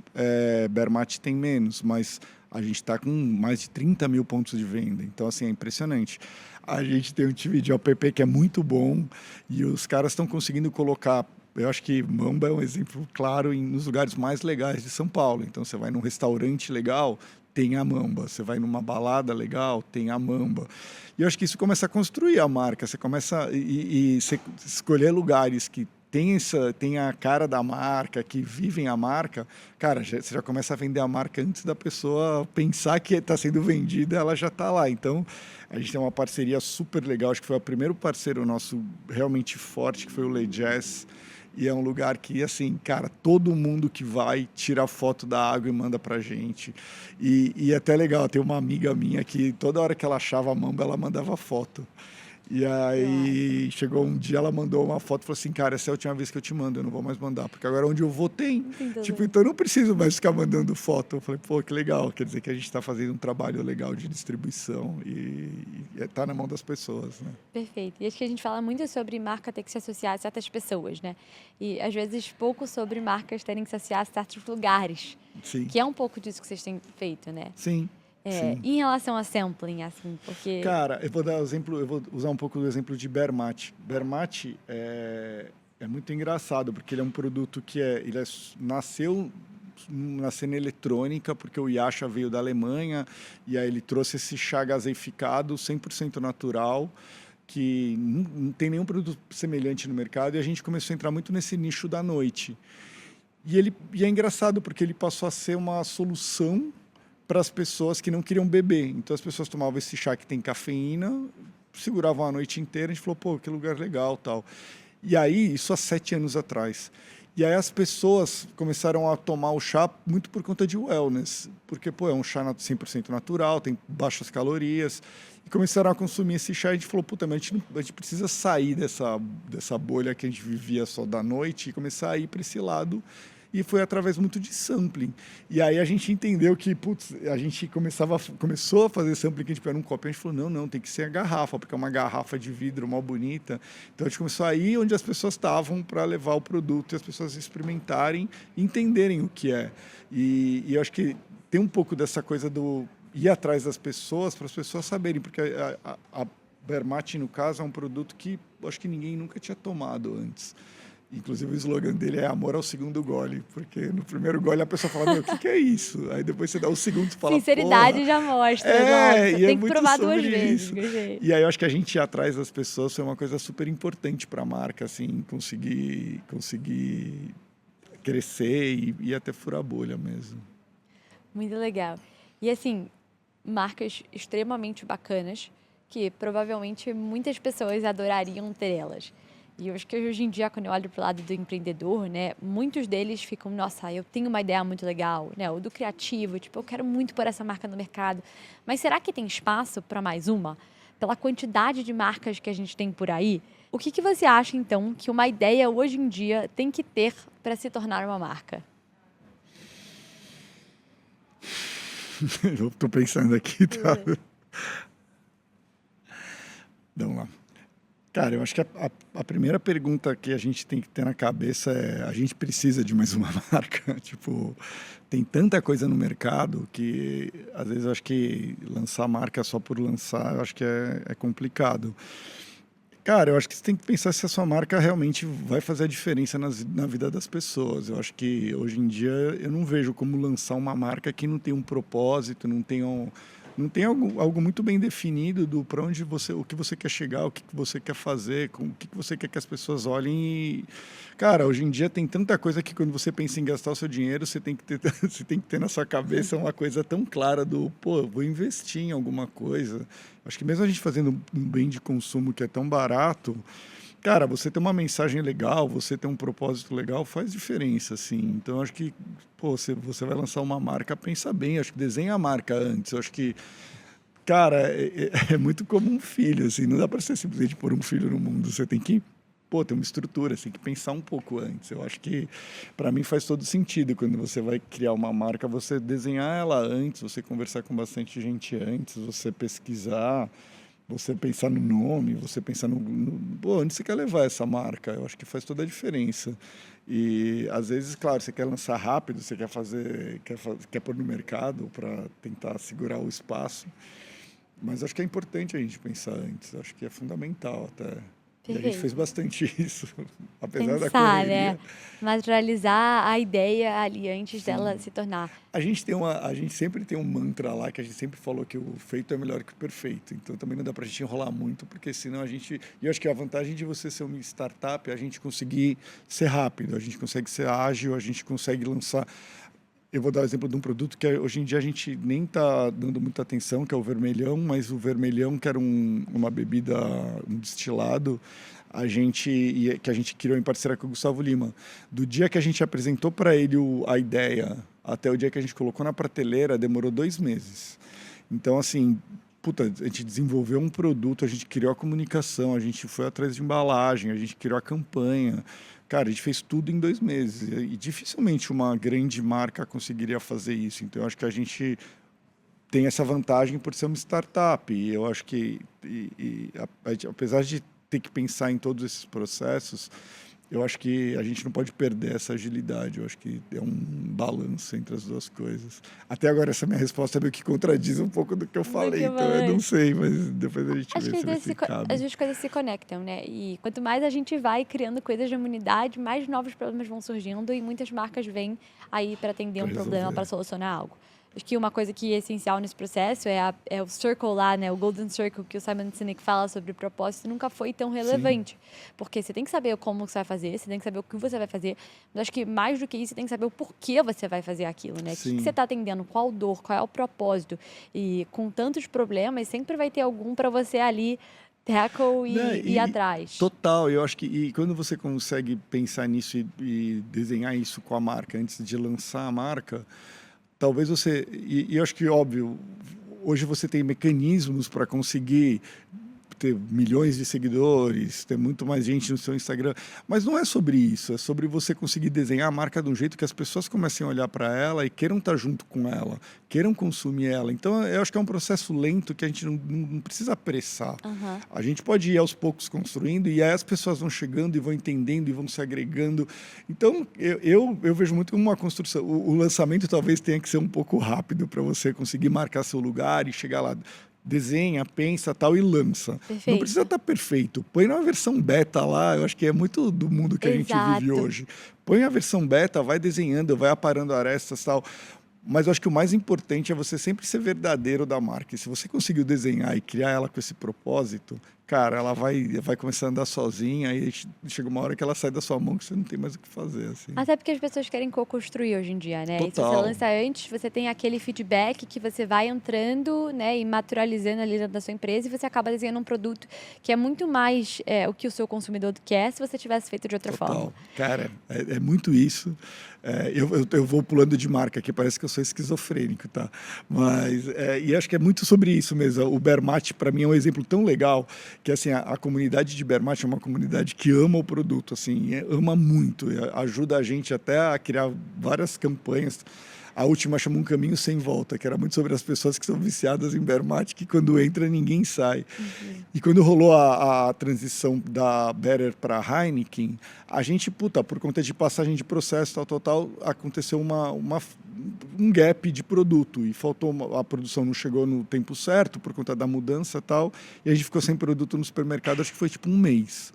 Bermate tem menos, mas a gente está com mais de 30 mil pontos de venda. Então, assim, é impressionante. A gente tem um time de OPP que é muito bom e os caras estão conseguindo colocar. Eu acho que Mamba é um exemplo claro nos lugares mais legais de São Paulo. Então, você vai num restaurante legal, tem a Mamba. Você vai numa balada legal, tem a Mamba. E eu acho que isso começa a construir a marca. Você começa e você escolher lugares que tem a cara da marca, que vivem a marca, cara, você já começa a vender a marca antes da pessoa pensar que está sendo vendida, ela já está lá. Então, a gente tem uma parceria super legal, acho que foi o primeiro parceiro nosso realmente forte, que foi o Le Jazz, e é um lugar que, assim, cara, todo mundo que vai tira foto da água e manda pra gente. E é até legal, tem uma amiga minha que toda hora que ela achava a Mamba, ela mandava foto. E aí chegou um dia, ela mandou uma foto e falou assim, cara, essa é a última vez que eu te mando, eu não vou mais mandar, porque agora onde eu vou tem. Tipo, então eu não preciso mais ficar mandando foto. Eu falei, pô, que legal, quer dizer que a gente está fazendo um trabalho legal de distribuição e tá na mão das pessoas, né? Perfeito. E acho que a gente fala muito sobre marca ter que se associar a certas pessoas, né? E às vezes pouco sobre marcas terem que se associar a certos lugares. Sim. Que é um pouco disso que vocês têm feito, né? Sim. Sim. Em relação a sampling, assim, porque... Cara, eu vou usar um pouco do exemplo de Bermate. Bermate é muito engraçado, porque ele é um produto que nasceu na cena eletrônica, porque o Yasha veio da Alemanha, e aí ele trouxe esse chá gaseificado, 100% natural, que não tem nenhum produto semelhante no mercado, e a gente começou a entrar muito nesse nicho da noite. E é engraçado, porque ele passou a ser uma solução para as pessoas que não queriam beber. Então, as pessoas tomavam esse chá que tem cafeína, seguravam a noite inteira, a gente falou, pô, que lugar legal, tal. E aí, isso há 7 anos atrás. E aí as pessoas começaram a tomar o chá muito por conta de wellness, porque, pô, é um chá 100% natural, tem baixas calorias, e começaram a consumir esse chá e a gente falou, puta, mas a gente precisa sair dessa bolha que a gente vivia só da noite e começar a ir para esse lado. E foi através muito de sampling. E aí a gente entendeu que, putz, a gente começou a fazer sampling, que a gente pegou um copo e a gente falou, não, tem que ser a garrafa, porque é uma garrafa de vidro mó bonita. Então a gente começou a ir onde as pessoas estavam para levar o produto e as pessoas experimentarem e entenderem o que é. E eu acho que tem um pouco dessa coisa do ir atrás das pessoas, para as pessoas saberem, porque Bermate, no caso, é um produto que eu acho que ninguém nunca tinha tomado antes. Inclusive, o slogan dele é amor ao segundo gole, porque no primeiro gole a pessoa fala, meu, o que é isso? Aí depois você dá o segundo e fala, Sinceridade porra. já mostra. Nossa, E é tem que muito provar 2 sobre vezes. isso. Gostei. E aí eu acho que a gente ir atrás das pessoas foi uma coisa super importante para a marca, assim, conseguir crescer e até furar a bolha mesmo. Muito legal. E assim, marcas extremamente bacanas que provavelmente muitas pessoas adorariam ter elas. E eu acho que hoje em dia, quando eu olho para o lado do empreendedor, né, muitos deles ficam, nossa, eu tenho uma ideia muito legal, né, ou do criativo, tipo, eu quero muito pôr essa marca no mercado. Mas será que tem espaço para mais uma? Pela quantidade de marcas que a gente tem por aí, o que você acha, então, que uma ideia hoje em dia tem que ter para se tornar uma marca? Eu tô pensando aqui, tá? Vamos lá. Cara, eu acho que a primeira pergunta que a gente tem que ter na cabeça é: a gente precisa de mais uma marca? Tipo, tem tanta coisa no mercado que às vezes eu acho que lançar marca só por lançar, eu acho que é complicado. Cara, eu acho que você tem que pensar se a sua marca realmente vai fazer a diferença na vida das pessoas. Eu acho que hoje em dia eu não vejo como lançar uma marca que não tem um propósito, não tem algo muito bem definido do para onde o que você quer chegar, o que você quer fazer, o que você quer que as pessoas olhem. Cara, hoje em dia tem tanta coisa que quando você pensa em gastar o seu dinheiro, você tem que ter, você tem que ter na sua cabeça uma coisa tão clara do, pô, eu vou investir em alguma coisa. Acho que mesmo a gente fazendo um bem de consumo que é tão barato, cara, você ter uma mensagem legal, você ter um propósito legal faz diferença, assim. Então, acho que, pô, você vai lançar uma marca, pensa bem, acho que desenha a marca antes. Eu acho que, cara, é muito como um filho, assim, não dá para você simplesmente pôr um filho no mundo. Você tem que, pô, ter uma estrutura, você tem que pensar um pouco antes. Eu acho que, para mim, faz todo sentido quando você vai criar uma marca, você desenhar ela antes, você conversar com bastante gente antes, você pesquisar, você pensar no nome, você pensar pô, onde você quer levar essa marca. Eu acho que faz toda a diferença. E às vezes, claro, você quer lançar rápido, você quer pôr no mercado para tentar segurar o espaço. Mas acho que é importante a gente pensar antes. Acho que é fundamental até. E a gente fez Perfeito. bastante isso, apesar da Pensar, né? correria. Naturalizar a ideia ali antes dela Sim. se tornar. A gente sempre tem um mantra lá que a gente sempre falou que o feito é melhor que o perfeito. Então também não dá para a gente enrolar muito, porque senão a gente. E eu acho que a vantagem de você ser uma startup é a gente conseguir ser rápido, a gente consegue ser ágil, a gente consegue lançar. Eu vou dar o exemplo de um produto que hoje em dia a gente nem está dando muita atenção, que é o vermelhão, mas o vermelhão, que era uma bebida, um destilado, que a gente criou em parceria com o Gustavo Lima. Do dia que a gente apresentou para ele a ideia até o dia que a gente colocou na prateleira, demorou 2 meses. Então, assim, puta, a gente desenvolveu um produto, a gente criou a comunicação, a gente foi atrás de embalagem, a gente criou a campanha. Cara, a gente fez tudo em 2 meses. E dificilmente uma grande marca conseguiria fazer isso. Então, eu acho que a gente tem essa vantagem por ser uma startup. E eu acho que, apesar de ter que pensar em todos esses processos, eu acho que a gente não pode perder essa agilidade. Eu acho que é um balanço entre as duas coisas. Até agora, essa minha resposta é meio que contradiz um pouco do que eu falei. Então, eu não sei, mas depois a gente Acho vê que se cabe. as duas coisas se conectam, né? E quanto mais a gente vai criando coisas de humanidade, mais novos problemas vão surgindo e muitas marcas vêm aí para atender Pra um problema, resolver. para solucionar algo. Acho que uma coisa que é essencial nesse processo é o circle lá, né? O Golden Circle que o Simon Sinek fala sobre propósito nunca foi tão relevante. Porque você tem que saber como você vai fazer, você tem que saber o que você vai fazer, mas acho que mais do que isso, você tem que saber o porquê você vai fazer aquilo, né? O que Sim. você está atendendo, qual dor, qual é o propósito. E com tantos problemas, sempre vai ter algum para você ali tackle Né, e ir atrás. Total, eu acho que quando você consegue pensar nisso e desenhar isso com a marca antes de lançar a marca, talvez você. E eu acho que, óbvio, hoje você tem mecanismos para conseguir ter milhões de seguidores, ter muito mais gente no seu Instagram, mas não é sobre isso, é sobre você conseguir desenhar a marca de um jeito que as pessoas comecem a olhar para ela e queiram estar junto com ela, queiram consumir ela. Então, eu acho que é um processo lento que a gente não precisa apressar. Uhum. A gente pode ir aos poucos construindo e aí as pessoas vão chegando e vão entendendo e vão se agregando. Então, eu vejo muito como uma construção. O lançamento talvez tenha que ser um pouco rápido para você conseguir marcar seu lugar e chegar lá. desenha, pensa tal e lança. Não Perfeito. precisa estar perfeito. Põe na versão beta lá, eu acho que é muito do mundo que a gente vive Exato. hoje. Põe a versão beta, vai desenhando, vai aparando arestas e tal. Mas eu acho que o mais importante é você sempre ser verdadeiro da marca. E se você conseguiu desenhar e criar ela com esse propósito, cara, ela vai começar a andar sozinha e chega uma hora que ela sai da sua mão que você não tem mais o que fazer, assim. Até porque as pessoas querem co-construir hoje em dia, né? E se você Total. lança antes, você tem aquele feedback que você vai entrando, né, e naturalizando ali dentro da sua empresa, e você acaba desenhando um produto que é muito mais o que o seu consumidor quer se você tivesse feito de outra forma. Total. Cara, é muito isso. Eu vou pulando de marca aqui, parece que eu sou esquizofrênico, tá? Mas, e acho que é muito sobre isso mesmo. O Bermate, para mim, é um exemplo tão legal que, assim, a comunidade de Bermate é uma comunidade que ama o produto, assim, ama muito, ajuda a gente até a criar várias campanhas. A última chama Um Caminho Sem Volta, que era muito sobre as pessoas que são viciadas em Bermate, que quando entra ninguém sai. E quando rolou a transição da Better para Heineken, a gente, por conta de passagem de processo, tal, aconteceu um gap de produto. E faltou, a produção não chegou no tempo certo, por conta da mudança e tal, e a gente ficou sem produto no supermercado, acho que foi tipo um mês.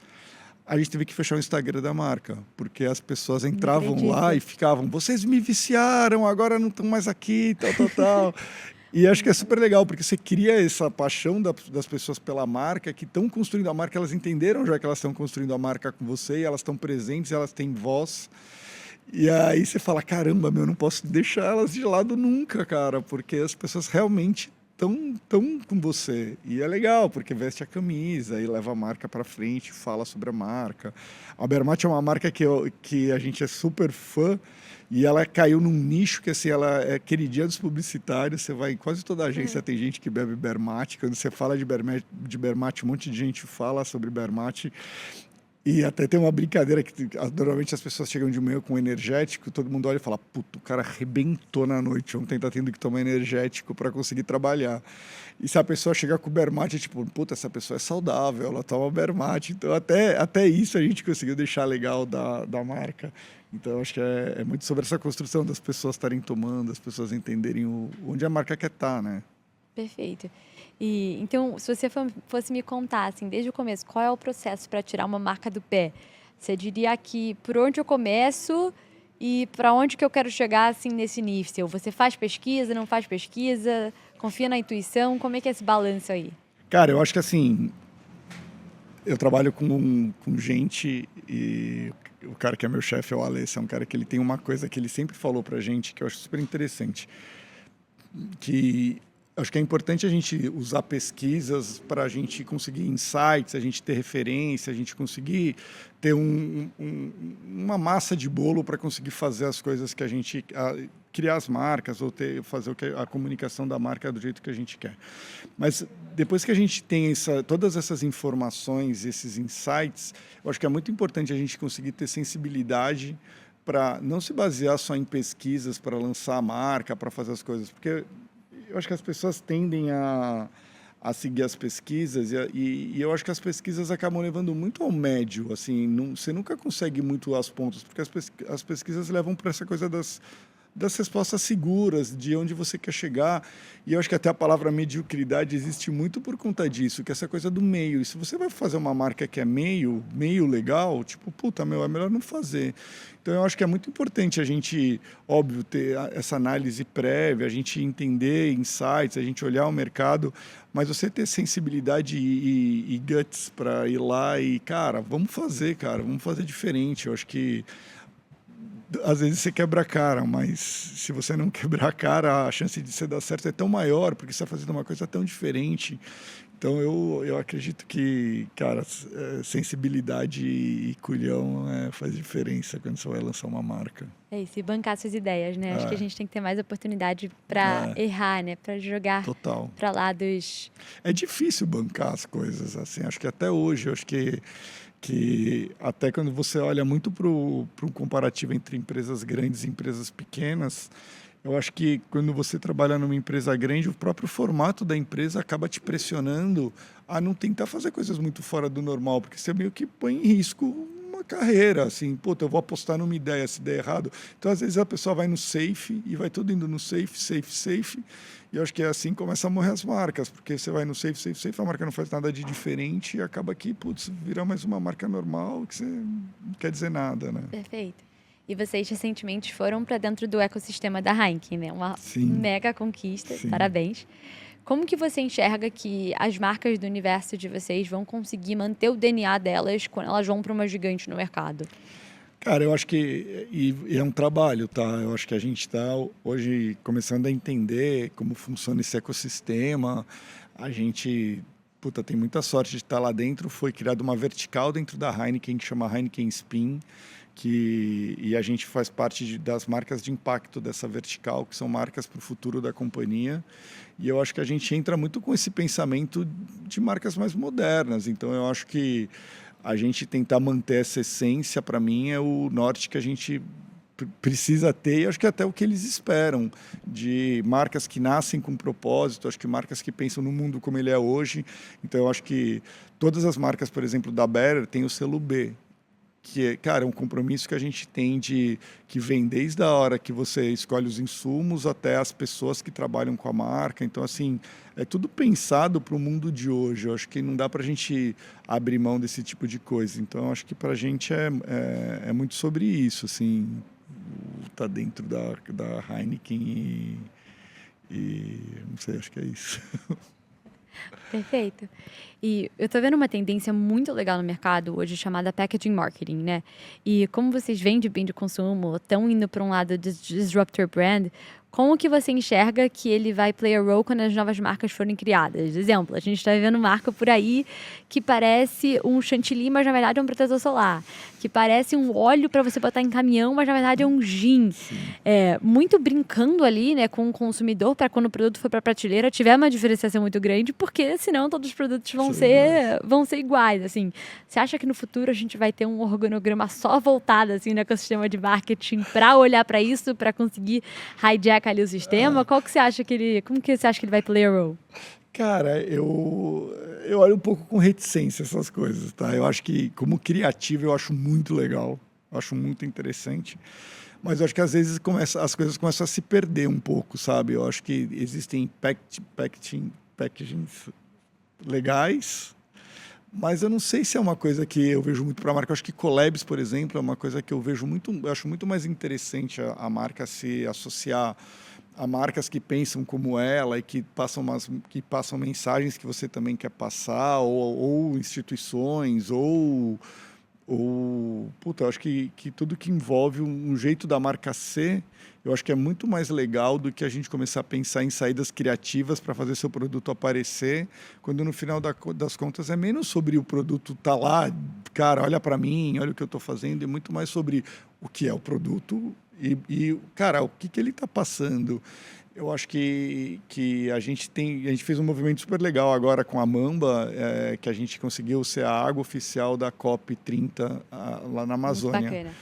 A gente teve que fechar o Instagram da marca, porque as pessoas entravam lá e ficavam, vocês me viciaram, agora não estão mais aqui, tal. E acho que é super legal, porque você cria essa paixão das pessoas pela marca, que estão construindo a marca, elas entenderam já que elas estão construindo a marca com você, e elas estão presentes, elas têm voz. E aí você fala, caramba, não posso deixar elas de lado nunca, cara, porque as pessoas realmente tão com você. E é legal, porque veste a camisa e leva a marca para frente, fala sobre a marca. A Bermate é uma marca que a gente é super fã e ela caiu num nicho que, assim, ela é queridinha dos publicitários. Você vai em quase toda agência, tem gente que bebe Bermate. Quando você fala de Bermate, um monte de gente fala sobre Bermate. E até tem uma brincadeira que normalmente as pessoas chegam de manhã com energético, todo mundo olha e fala, puto, o cara arrebentou na noite, ontem tá tendo que tomar energético para conseguir trabalhar. E se a pessoa chegar com o Bermate, tipo, puta, essa pessoa é saudável, ela toma Bermate. Então até isso a gente conseguiu deixar legal da marca. Então acho que é muito sobre essa construção das pessoas estarem tomando, as pessoas entenderem onde a marca quer estar, né? Perfeito. E então, se você fosse me contar, assim, desde o começo, qual é o processo para tirar uma marca do pé? Você diria que por onde eu começo e para onde que eu quero chegar, assim, nesse nível? Você faz pesquisa, não faz pesquisa? Confia na intuição? Como é que é esse balanço aí? Cara, eu acho que, assim, eu trabalho com gente e o cara que é meu chefe é o Alessio, é um cara que ele tem uma coisa que ele sempre falou pra gente que eu acho super interessante, que acho que é importante a gente usar pesquisas para a gente conseguir insights, a gente ter referência, a gente conseguir ter uma massa de bolo para conseguir fazer as coisas que a gente... criar as marcas ou fazer a comunicação da marca do jeito que a gente quer. Mas depois que a gente tem todas essas informações, esses insights, eu acho que é muito importante a gente conseguir ter sensibilidade para não se basear só em pesquisas para lançar a marca, para fazer as coisas, porque eu acho que as pessoas tendem a seguir as pesquisas e eu acho que as pesquisas acabam levando muito ao médio, assim, você nunca consegue muito as pontas, porque as pesquisas levam para essa coisa das respostas seguras, de onde você quer chegar. E eu acho que até a palavra mediocridade existe muito por conta disso, que é essa coisa do meio. E se você vai fazer uma marca que é meio legal, tipo, puta, é melhor não fazer. Então eu acho que é muito importante a gente, óbvio, ter essa análise prévia, a gente entender insights, a gente olhar o mercado, mas você ter sensibilidade e guts para ir lá e, cara, vamos fazer diferente. Eu acho que às vezes você quebra a cara, mas se você não quebrar a cara, a chance de você dar certo é tão maior, porque você está fazendo uma coisa tão diferente. Então eu acredito que, cara, sensibilidade e culhão faz diferença quando você vai lançar uma marca. É isso, e bancar suas ideias, né? Acho que a gente tem que ter mais oportunidade para errar, né? Para jogar para lados... É difícil bancar as coisas, assim. Acho que até hoje, acho que até quando você olha muito para um comparativo entre empresas grandes e empresas pequenas, eu acho que quando você trabalha numa empresa grande, o próprio formato da empresa acaba te pressionando a não tentar fazer coisas muito fora do normal, porque você meio que põe em risco uma carreira, assim, puta, eu vou apostar numa ideia, se der errado. Então, às vezes, a pessoa vai no safe e vai tudo indo no safe. E eu acho que é assim que começa a morrer as marcas, porque você vai no safe, a marca não faz nada de diferente e acaba que, putz, vira mais uma marca normal que você não quer dizer nada, né? Perfeito. E vocês recentemente foram para dentro do ecossistema da Heineken, né? Uma mega conquista, parabéns. Como que você enxerga que as marcas do universo de vocês vão conseguir manter o DNA delas quando elas vão para uma gigante no mercado? Cara, eu acho que e é um trabalho, tá? Eu acho que a gente está hoje começando a entender como funciona esse ecossistema. A gente, puta, tem muita sorte de estar lá dentro. Foi criada uma vertical dentro da Heineken que chama Heineken Spin, e a gente faz parte das marcas de impacto dessa vertical, que são marcas para o futuro da companhia. E eu acho que a gente entra muito com esse pensamento de marcas mais modernas. Então, eu acho que a gente tentar manter essa essência, para mim, é o norte que a gente precisa ter, e acho que até o que eles esperam, de marcas que nascem com propósito, acho que marcas que pensam no mundo como ele é hoje. Então, eu acho que todas as marcas, por exemplo, da Better, têm o selo B, que é, cara, um compromisso que a gente tem que vem desde a hora que você escolhe os insumos até as pessoas que trabalham com a marca. Então, assim, é tudo pensado para o mundo de hoje. Eu acho que não dá para a gente abrir mão desse tipo de coisa. Então, eu acho que para a gente é muito sobre isso, assim, tá dentro da Heineken e não sei, acho que é isso. Perfeito. E eu tô vendo uma tendência muito legal no mercado hoje chamada packaging marketing, né? E como vocês vendem bem de consumo, estão indo para um lado de disruptor brand, como que você enxerga que ele vai play a role quando as novas marcas forem criadas? Exemplo, a gente está vendo marca por aí que parece um chantilly, mas na verdade é um protetor solar. Que parece um óleo para você botar em caminhão, mas na verdade é um gin. Muito brincando ali, né, com o consumidor para quando o produto for para a prateleira tiver uma diferenciação muito grande, porque senão todos os produtos vão ser iguais. Assim. Você acha que no futuro a gente vai ter um organograma só voltado assim, no ecossistema de marketing para olhar para isso, para conseguir hijack ali o sistema? Como que você acha que ele vai play a role? Cara, eu olho um pouco com reticência essas coisas, tá? Eu acho que, como criativo, eu acho muito legal, eu acho muito interessante, mas eu acho que às vezes as coisas começam a se perder um pouco, sabe? Eu acho que existem packagings legais, mas eu não sei se é uma coisa que eu vejo muito para a marca. Eu acho que collabs, por exemplo, é uma coisa que eu acho muito mais interessante a marca se associar a marcas que pensam como ela e que passam mensagens que você também quer passar, ou instituições, puta, eu acho que tudo que envolve um jeito da marca ser, eu acho que é muito mais legal do que a gente começar a pensar em saídas criativas para fazer seu produto aparecer, quando no final das contas é menos sobre o produto tá lá, cara, olha para mim, olha o que eu estou fazendo, e muito mais sobre o que é o produto e cara, o que ele está passando. Eu acho que a gente fez um movimento super legal agora com a Mamba, que a gente conseguiu ser a água oficial da COP30 lá na Amazônia. Muito bacana.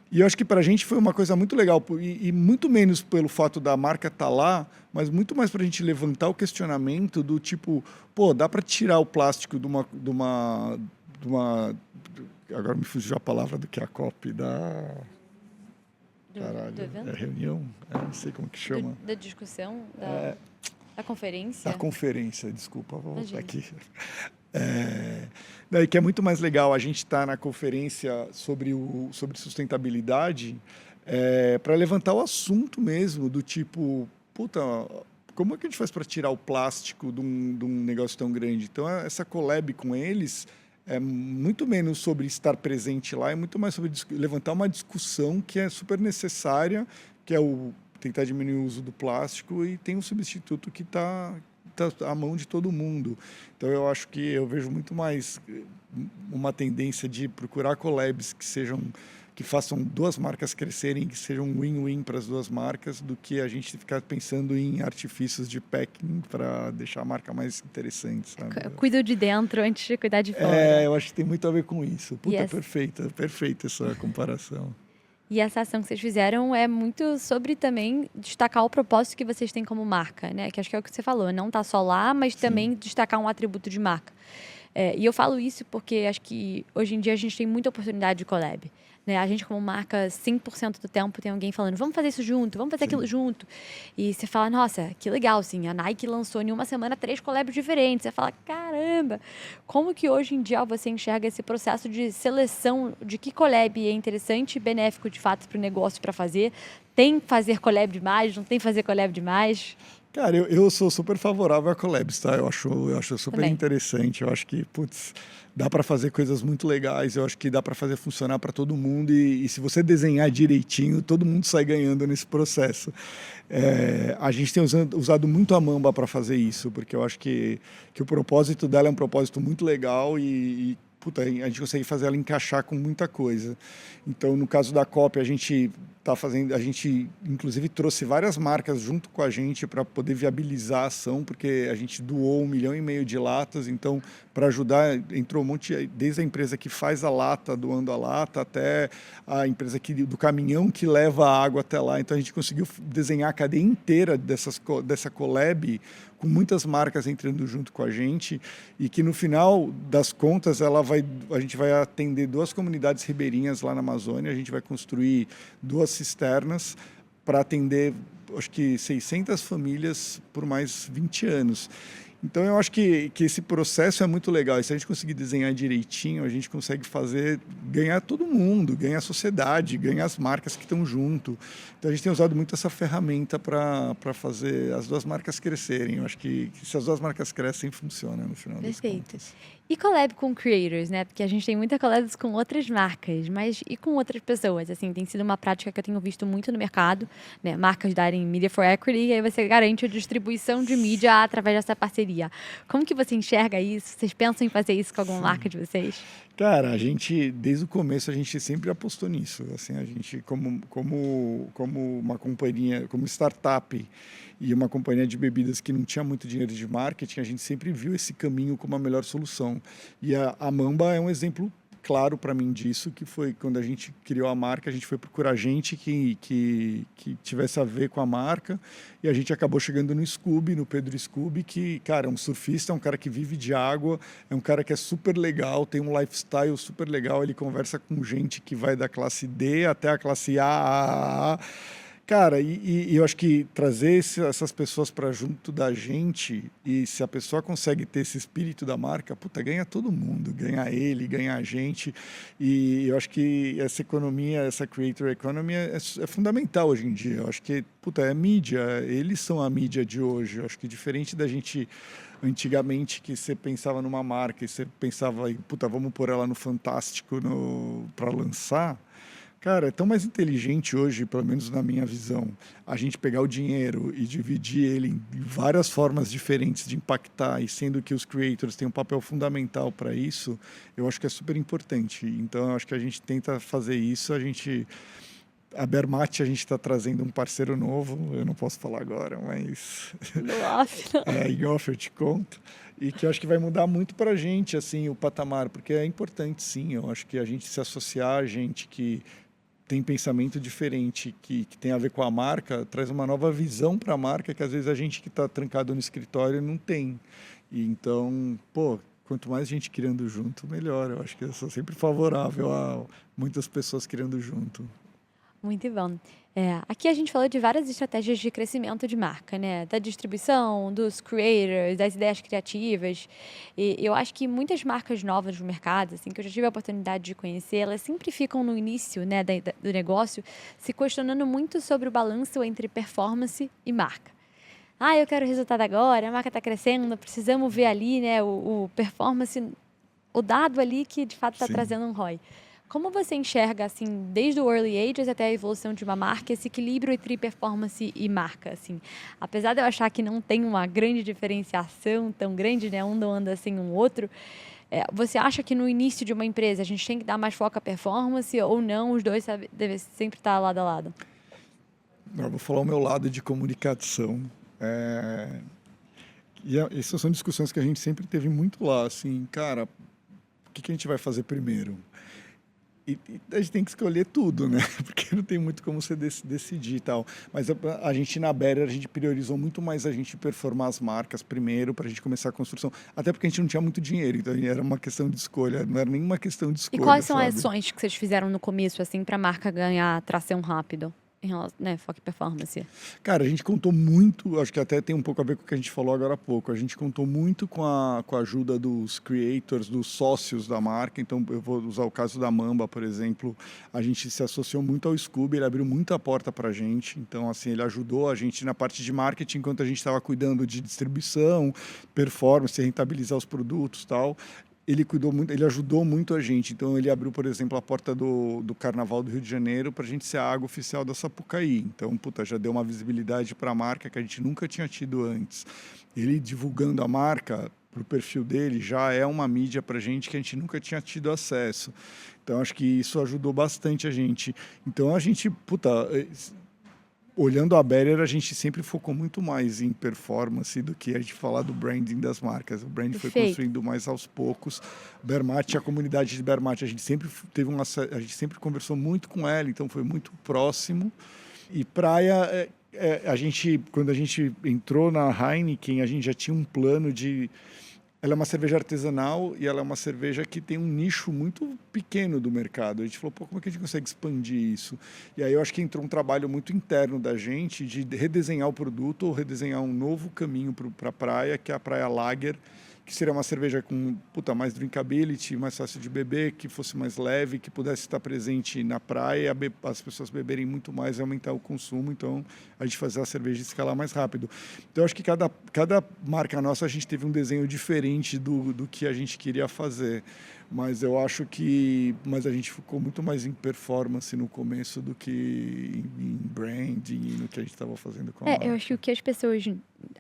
E eu acho que para a gente foi uma coisa muito legal, e muito menos pelo fato da marca estar lá, mas muito mais para a gente levantar o questionamento do tipo, pô, dá para tirar o plástico de uma... Agora me fugiu a palavra do que é a COP, Caralho, é reunião? Não sei como que chama. Da discussão, da conferência? Da conferência, desculpa, vou voltar aqui. Daí que é muito mais legal a gente estar na conferência sobre sustentabilidade para levantar o assunto mesmo, do tipo, puta, como é que a gente faz para tirar o plástico de um negócio tão grande? Então, essa collab com eles é muito menos sobre estar presente lá, é muito mais sobre levantar uma discussão que é super necessária, que é tentar diminuir o uso do plástico, e tem um substituto que está à mão de todo mundo. Então, eu acho que eu vejo muito mais uma tendência de procurar collabs que façam duas marcas crescerem, que sejam win-win para as duas marcas, do que a gente ficar pensando em artifícios de packing para deixar a marca mais interessante, sabe? Cuido de dentro antes de cuidar de fora. Eu acho que tem muito a ver com isso. Puta, perfeita essa comparação. E essa ação que vocês fizeram é muito sobre também destacar o propósito que vocês têm como marca, né? Que acho que é o que você falou, não tá só lá, mas também destacar um atributo de marca. E eu falo isso porque acho que hoje em dia a gente tem muita oportunidade de collab. Né? A gente, como marca, 100% do tempo tem alguém falando, vamos fazer isso junto, vamos fazer aquilo junto. E você fala, nossa, que legal, sim. A Nike lançou em uma semana 3 collabs diferentes. Você fala, caramba, como que hoje em dia você enxerga esse processo de seleção de que collab é interessante e benéfico, de fato, para o negócio para fazer? Tem fazer collab demais? Não tem fazer collab demais? Cara, eu sou super favorável a collabs, tá? Eu acho super Também. interessante. Eu acho que, putz, dá para fazer coisas muito legais. Eu acho que dá para fazer funcionar para todo mundo. E se você desenhar direitinho, todo mundo sai ganhando nesse processo. A gente tem usado muito a Mamba para fazer isso, porque eu acho que o propósito dela é um propósito muito legal puta, a gente consegue fazer ela encaixar com muita coisa. Então, no caso da cópia, a gente inclusive trouxe várias marcas junto com a gente para poder viabilizar a ação, porque a gente doou 1,5 milhão de latas, então para ajudar entrou um monte, desde a empresa que faz a lata, doando a lata, até a empresa do caminhão que leva a água até lá. Então a gente conseguiu desenhar a cadeia inteira dessa collab, com muitas marcas entrando junto com a gente, e que no final das contas a gente vai atender 2 comunidades ribeirinhas lá na Amazônia, a gente vai construir 2 cisternas para atender, acho que 600 famílias por mais 20 anos. Então, eu acho que esse processo é muito legal. E se a gente conseguir desenhar direitinho, a gente consegue ganhar todo mundo, ganhar a sociedade, ganhar as marcas que estão junto. Então, a gente tem usado muito essa ferramenta para fazer as 2 marcas crescerem. Eu acho que se as 2 marcas crescem, funciona no final das contas. E collab com creators, né? Porque a gente tem muita collabs com outras marcas, mas e com outras pessoas? Assim, tem sido uma prática que eu tenho visto muito no mercado, né? Marcas darem Media for Equity, e aí você garante a distribuição de mídia através dessa parceria. Como que você enxerga isso? Vocês pensam em fazer isso com alguma marca de vocês? Cara, desde o começo, a gente sempre apostou nisso. Assim, a gente, como uma companhia, como startup e uma companhia de bebidas que não tinha muito dinheiro de marketing, a gente sempre viu esse caminho como a melhor solução. E a Mamba é um exemplo claro para mim disso, que foi quando a gente criou a marca, a gente foi procurar gente que tivesse a ver com a marca, e a gente acabou chegando no Pedro Scooby, que, cara, é um surfista, é um cara que vive de água, é um cara que é super legal, tem um lifestyle super legal, ele conversa com gente que vai da classe D até a classe A. Cara, e eu acho que trazer essas pessoas para junto da gente, e se a pessoa consegue ter esse espírito da marca, puta, ganha todo mundo, ganha ele, ganha a gente. E eu acho que essa economia, essa creator economy é fundamental hoje em dia. Eu acho que, puta, é mídia, eles são a mídia de hoje. Eu acho que diferente da gente antigamente, que você pensava numa marca e você pensava, puta, vamos pôr ela no Fantástico para lançar. Cara, é tão mais inteligente hoje, pelo menos na minha visão, a gente pegar o dinheiro e dividir ele em várias formas diferentes de impactar, e sendo que os creators têm um papel fundamental para isso, eu acho que é super importante. Então, eu acho que a gente tenta fazer isso, a Bermate, a gente está trazendo um parceiro novo, eu não posso falar agora, mas em off eu te conto, e que eu acho que vai mudar muito para a gente, assim, o patamar, porque é importante, sim, eu acho que a gente se associar a gente que tem pensamento diferente, que tem a ver com a marca, traz uma nova visão para a marca que às vezes a gente que está trancado no escritório não tem. E então, quanto mais gente criando junto, melhor. Eu acho que eu sou sempre favorável a muitas pessoas criando junto. Muito bom. Aqui a gente falou de várias estratégias de crescimento de marca, né? Da distribuição, dos creators, das ideias criativas. E eu acho que muitas marcas novas no mercado, assim, que eu já tive a oportunidade de conhecer, elas sempre ficam no início, né, do negócio, se questionando muito sobre o balanço entre performance e marca. Eu quero resultado agora, a marca está crescendo, precisamos ver ali, né, o performance, o dado ali que de fato está trazendo um ROI. Como você enxerga, assim, desde o early ages até a evolução de uma marca, esse equilíbrio entre performance e marca, assim? Apesar de eu achar que não tem uma grande diferenciação tão grande, né, um não anda sem um outro, você acha que no início de uma empresa a gente tem que dar mais foco à performance ou não, os dois devem sempre estar lado a lado? Eu vou falar o meu lado de comunicação. Essas são discussões que a gente sempre teve muito lá, assim, cara, o que a gente vai fazer primeiro? E a gente tem que escolher tudo, né? Porque não tem muito como você decidir e tal. Mas a gente na Better, a gente priorizou muito mais a gente performar as marcas primeiro, para a gente começar a construção. Até porque a gente não tinha muito dinheiro, então era uma questão de escolha, não era nenhuma questão de E escolha, quais são sabe? as ações que vocês fizeram no começo, assim, pra marca ganhar tração rápido? Em relação, né, foco e performance. Cara, a gente contou muito, acho que até tem um pouco a ver com o que a gente falou agora há pouco. A gente contou muito com a ajuda dos creators, dos sócios da marca. Então, eu vou usar o caso da Mamba, por exemplo. A gente se associou muito ao Scooby, ele abriu muita porta para a gente. Então, assim, ele ajudou a gente na parte de marketing, enquanto a gente estava cuidando de distribuição, performance, rentabilizar os produtos e tal. Ele cuidou muito, ele ajudou muito a gente. Então, ele abriu, por exemplo, a porta do Carnaval do Rio de Janeiro para a gente ser a água oficial da Sapucaí. Então, puta, já deu uma visibilidade para a marca que a gente nunca tinha tido antes. Ele divulgando a marca para o perfil dele já é uma mídia para a gente que a gente nunca tinha tido acesso. Então, acho que isso ajudou bastante a gente. Então, a gente, puta, olhando a Better, a gente sempre focou muito mais em performance do que a gente falar do branding das marcas. O brand foi construindo mais aos poucos. Bermate, a comunidade de Bermate, a gente sempre conversou muito com ela, então foi muito próximo. E praia, quando a gente entrou na Heineken, a gente já tinha um plano de... Ela é uma cerveja artesanal e ela é uma cerveja que tem um nicho muito pequeno do mercado. A gente falou, pô, como é que a gente consegue expandir isso? E aí eu acho que entrou um trabalho muito interno da gente de redesenhar o produto ou redesenhar um novo caminho para a praia, que é a Praia Lager, que seria uma cerveja com mais drinkability, mais fácil de beber, que fosse mais leve, que pudesse estar presente na praia, as pessoas beberem muito mais e aumentar o consumo. Então, a gente fazer a cerveja escalar mais rápido. Então, acho que cada marca nossa, a gente teve um desenho diferente do que a gente queria fazer. Mas eu acho que a gente ficou muito mais em performance no começo do que em branding e no que a gente estava fazendo com a marca. Eu acho que o que as pessoas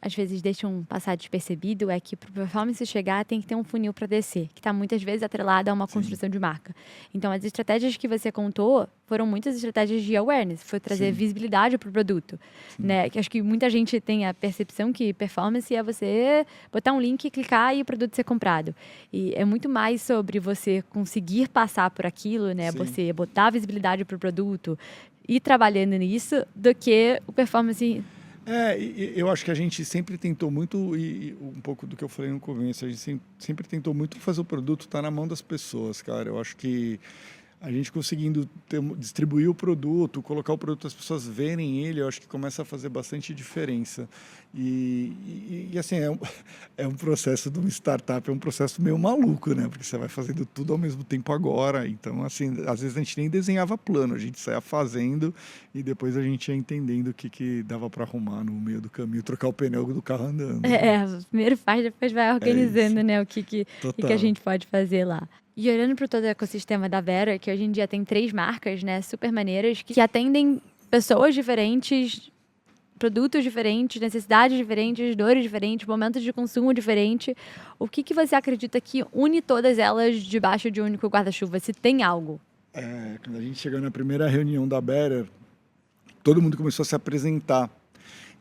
às vezes deixam passar despercebido é que para o performance chegar tem que ter um funil para descer, que está muitas vezes atrelado a uma construção de marca. Então, as estratégias que você contou foram muitas estratégias de awareness, foi trazer visibilidade para o produto. Né? Que acho que muita gente tem a percepção que performance é você botar um link, clicar e o produto ser comprado. E é muito mais sobre você conseguir passar por aquilo, né? Você botar visibilidade para o produto e ir trabalhando nisso, do que o performance... Eu acho que a gente sempre tentou muito, e um pouco do que eu falei no começo, a gente sempre tentou muito fazer o produto estar na mão das pessoas, cara. Eu acho que a gente conseguindo distribuir o produto, colocar o produto, as pessoas verem ele, eu acho que começa a fazer bastante diferença. E assim, é um processo de uma startup, é um processo meio maluco, né? Porque você vai fazendo tudo ao mesmo tempo agora. Então, assim, às vezes a gente nem desenhava plano, a gente saía fazendo e depois a gente ia entendendo o que dava para arrumar no meio do caminho, trocar o pneu do carro andando. Primeiro faz, depois vai organizando, né? O que a gente pode fazer lá. E olhando para todo o ecossistema da Vera, que hoje em dia tem 3 marcas, né, super maneiras, que atendem pessoas diferentes, produtos diferentes, necessidades diferentes, dores diferentes, momentos de consumo diferentes. O que você acredita que une todas elas debaixo de um único guarda-chuva, se tem algo? Quando a gente chegou na primeira reunião da Better, todo mundo começou a se apresentar.